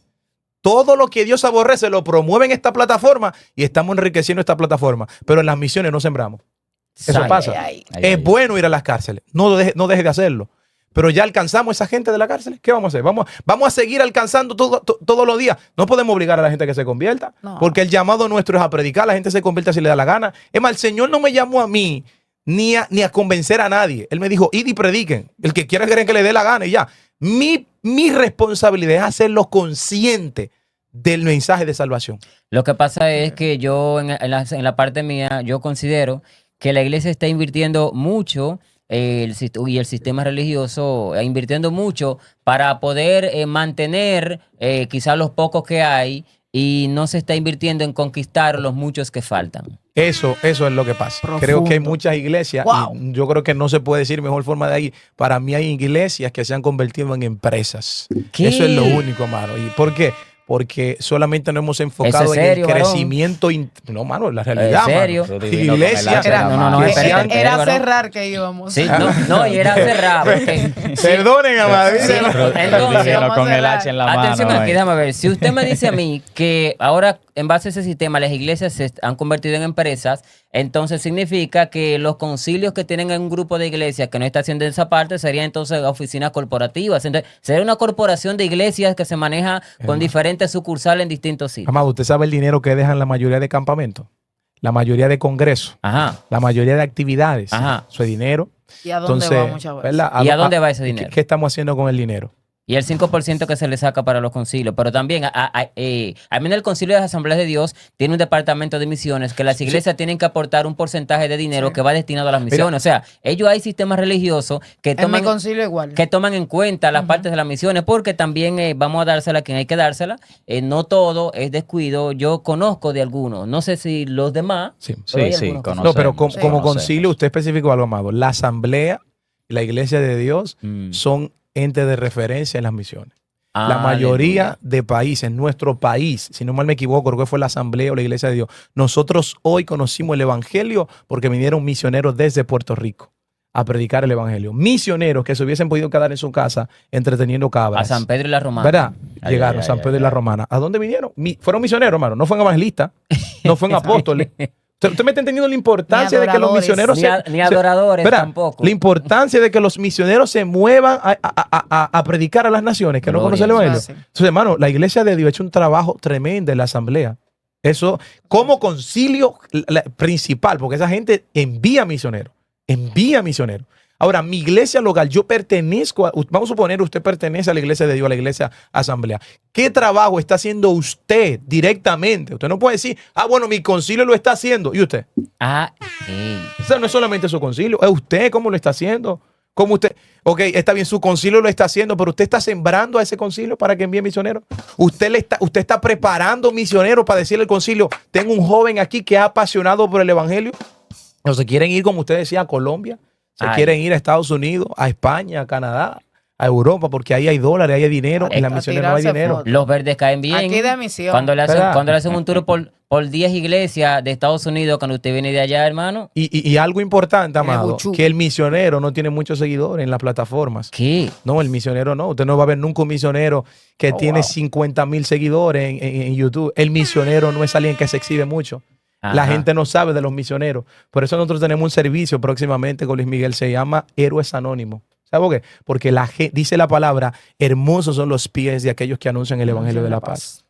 Todo lo que Dios aborrece lo promueve en esta plataforma y estamos enriqueciendo esta plataforma. Pero en las misiones no sembramos. Eso Santo. pasa. Ay, Ay, Es ay, bueno ir a las cárceles. No deje de hacerlo. Pero ya alcanzamos a esa gente de la cárcel. ¿Qué vamos a hacer? Vamos a seguir alcanzando todos los días. No podemos obligar a la gente a que se convierta. No. Porque el llamado nuestro es a predicar. La gente se convierta si le da la gana. Es más, el Señor no me llamó a mí ni a convencer a nadie. Él me dijo, id y prediquen. El que quiera creer que le dé la gana y ya. Mi responsabilidad es hacerlo consciente del mensaje de salvación. Lo que pasa es que yo, en la parte mía, yo considero que la iglesia está invirtiendo mucho y el sistema religioso invirtiendo mucho para poder mantener quizás los pocos que hay y no se está invirtiendo en conquistar los muchos que faltan. Eso es lo que pasa. Profundo. Creo que hay muchas iglesias, Wow. y yo creo que no se puede decir mejor forma de ahí. Para mí hay iglesias que se han convertido en empresas. ¿Qué? Eso es lo único, mano. ¿Y por qué? Porque solamente nos hemos enfocado ¿Eso es serio, en el varón? crecimiento. No, mano, la realidad. ¿En serio? mano. Rudy vino con el Iglesias. hacha en la Era- mano. no, que espérate, se han- Era a varón. cerrar que íbamos. Sí, no, y era cerrado. porque- Perdonen, amado. Sí, entonces, Vino vamos con a el cerrar. hacha en la atención mano. aquí, eh. déjame ver. Si usted me dice a mí que ahora, en base a ese sistema, las iglesias se han convertido en empresas, entonces significa que los concilios que tienen en un grupo de iglesias que no está haciendo esa parte serían entonces oficinas corporativas. Entonces, sería una corporación de iglesias que se maneja con diferentes sucursales en distintos sitios. Amado, ¿usted sabe el dinero que dejan la mayoría de campamentos? La mayoría de congresos, Ajá. la mayoría de actividades. Ajá. Eso es dinero. ¿Y a dónde Entonces, va muchas veces? ¿verdad? ¿Y a dónde va ese dinero? ¿Qué estamos haciendo con el dinero? Y el 5% que se le saca para los concilios. Pero también, al menos el concilio de las asambleas de Dios tiene un departamento de misiones que las iglesias tienen que aportar un porcentaje de dinero Sí. que va destinado a las misiones. O sea, ellos hay sistemas religiosos que En mi toman, concilio igual. que toman en cuenta las partes de las misiones, porque también vamos a dársela a quien hay que dársela. No todo es descuido. Yo conozco de algunos. No sé si los demás. Sí. pero hay Sí, sí, algunos que sí. conozco. No, pero Conocemos, como conocemos. concilio, usted especificó algo, amado. La asamblea y la iglesia de Dios son entes de referencia en las misiones. La mayoría Aleluya. de países, nuestro país, si no mal me equivoco, creo que fue la asamblea o la iglesia de Dios, nosotros hoy conocimos el evangelio porque vinieron misioneros desde Puerto Rico a predicar el evangelio. Misioneros que se hubiesen podido quedar en su casa entreteniendo A cabras. San Pedro y la Romana. ¿Verdad? Ay, Llegaron ay, San ay, Pedro y ay, la ay. Romana. ¿A dónde vinieron? Fueron misioneros, hermano. No fueron evangelistas, no fueron apóstoles. ¿Usted me está entendiendo la importancia de que los adoradores. misioneros Ni adoradores ¿verdad? tampoco. La importancia de que los misioneros se muevan a predicar a las naciones que no Gloria conocen el a evangelio. Dios. Entonces, hermano, la iglesia de Dios ha hecho un trabajo tremendo en la asamblea. Eso, como concilio principal, porque esa gente envía misioneros. Envía misioneros. Ahora, mi iglesia local, yo pertenezco vamos a suponer usted pertenece a la iglesia de Dios, a la iglesia asamblea. ¿Qué trabajo está haciendo usted directamente? Usted no puede decir, bueno, mi concilio lo está haciendo. ¿Y usted? O sea, no es solamente su concilio, es usted cómo lo está haciendo. ¿Cómo usted? Ok, está bien, su concilio lo está haciendo, pero usted está sembrando a ese concilio para que envíe misioneros. Usted está preparando misioneros para decirle al concilio, tengo un joven aquí que ha apasionado por el evangelio. O se quieren ir, como usted decía, a Colombia. Se quieren ir a Estados Unidos, a España, a Canadá, a Europa, porque ahí hay dólares, ahí hay dinero. En las A misiones no hay tirarse dinero. fotos. Los verdes caen bien. Aquí de misión. Cuando le ¿Verdad? hacen un tour por 10 iglesias de Estados Unidos, cuando usted viene de allá, hermano. Y algo importante, amado, buchú. que el misionero no tiene muchos seguidores en las plataformas. ¿Qué? No, el misionero no. Usted no va a ver nunca un misionero que tiene wow. 50,000 seguidores en YouTube. El misionero no es alguien que se exhibe mucho. La Ajá. gente no sabe de los misioneros. Por eso nosotros tenemos un servicio próximamente con Luis Miguel. Se llama Héroes Anónimos. ¿Sabe por qué? Porque dice la palabra, hermosos son los pies de aquellos que anuncian el evangelio de la paz.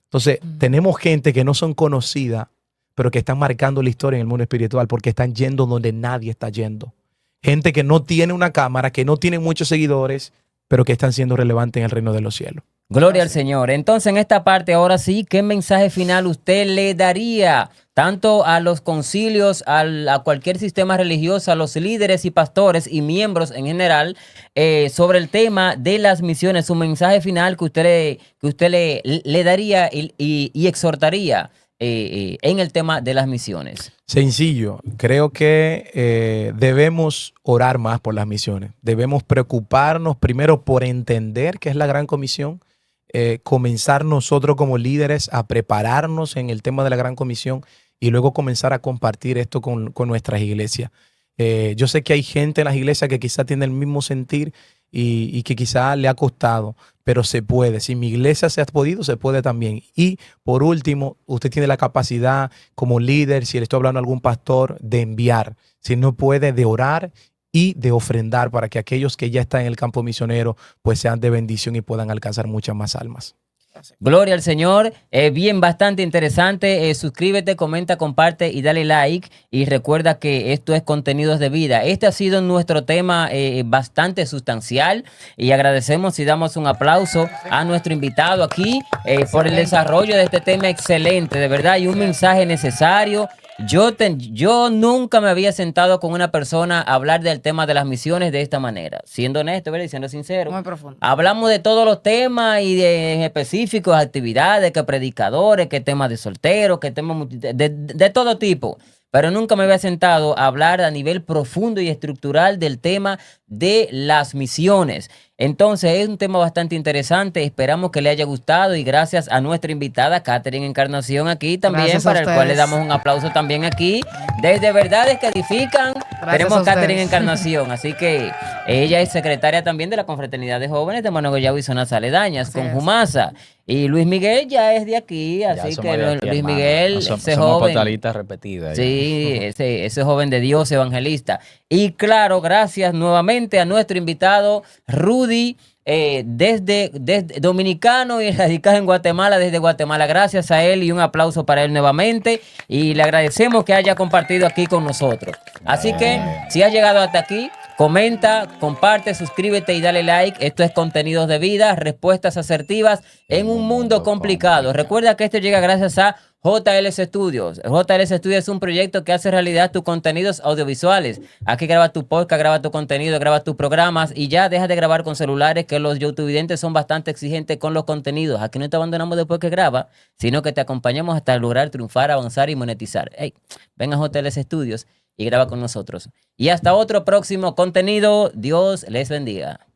Entonces, tenemos gente que no son conocidas, pero que están marcando la historia en el mundo espiritual porque están yendo donde nadie está yendo. Gente que no tiene una cámara, que no tiene muchos seguidores, pero que están siendo relevantes en el reino de los cielos. Gloria al Señor. Entonces, en esta parte, ahora sí, ¿qué mensaje final usted le daría tanto a los concilios, a cualquier sistema religioso, a los líderes y pastores y miembros en general, sobre el tema de las misiones? Un mensaje final que usted le daría y exhortaría en el tema de las misiones. Sencillo, creo que debemos orar más por las misiones. Debemos preocuparnos primero por entender qué es la gran comisión. Comenzar nosotros como líderes a prepararnos en el tema de la gran comisión y luego comenzar a compartir esto con nuestras iglesias. Yo sé que hay gente en las iglesias que quizá tiene el mismo sentir y que quizá le ha costado, pero se puede. Si mi iglesia se ha podido, se puede también. Y por último, usted tiene la capacidad como líder, si le estoy hablando a algún pastor, de enviar. Si no puede, de orar y de ofrendar para que aquellos que ya están en el campo misionero pues sean de bendición y puedan alcanzar muchas más almas. Gloria al Señor. Bien, bastante interesante. Suscríbete, comenta, comparte y dale like. Y recuerda que esto es Contenidos de Vida. Este ha sido nuestro tema bastante sustancial. Y agradecemos y damos un aplauso a nuestro invitado aquí por el desarrollo de este tema excelente, de verdad. Y un mensaje necesario Yo nunca me había sentado con una persona a hablar del tema de las misiones de esta manera. Siendo honesto, ¿verdad? Y siendo sincero. Muy profundo. Hablamos de todos los temas y en específicos, actividades, que predicadores, que temas de solteros, que temas de todo tipo. Pero nunca me había sentado a hablar a nivel profundo y estructural del tema de las misiones. Entonces es un tema bastante interesante, esperamos que le haya gustado y gracias a nuestra invitada Catherine Encarnación aquí también, Gracias a para el cual le ustedes. damos un aplauso también aquí. Desde Verdades que Edifican, tenemos a a Catherine ustedes. Encarnación, así que ella es secretaria también de la Confraternidad de Jóvenes de Manoguellao y Zonas Aledañas, Así con es. Jumasa. Y Luis Miguel ya es de aquí, Ya así somos que de aquí, Luis hermano. Miguel, No ese somos joven... patalistas repetidas. ya. Sí, ese joven de Dios evangelista. Y claro, gracias nuevamente a nuestro invitado Rudy, desde dominicano y radicado en Guatemala, desde Guatemala. Gracias a él y un aplauso para él nuevamente. Y le agradecemos que haya compartido aquí con nosotros. Así que, si has llegado hasta aquí, comenta, comparte, suscríbete y dale like. Esto es Contenidos de Vida, respuestas asertivas en un mundo complicado. Recuerda que esto llega gracias a JLS Studios. JLS Studios es un proyecto que hace realidad tus contenidos audiovisuales. Aquí graba tu podcast, graba tu contenido, graba tus programas y ya deja de grabar con celulares, que los youtubidentes son bastante exigentes con los contenidos. Aquí no te abandonamos después que graba, sino que te acompañamos hasta lograr triunfar, avanzar y monetizar. Hey, ven a JLS Studios y graba con nosotros. Y hasta otro próximo contenido. Dios les bendiga.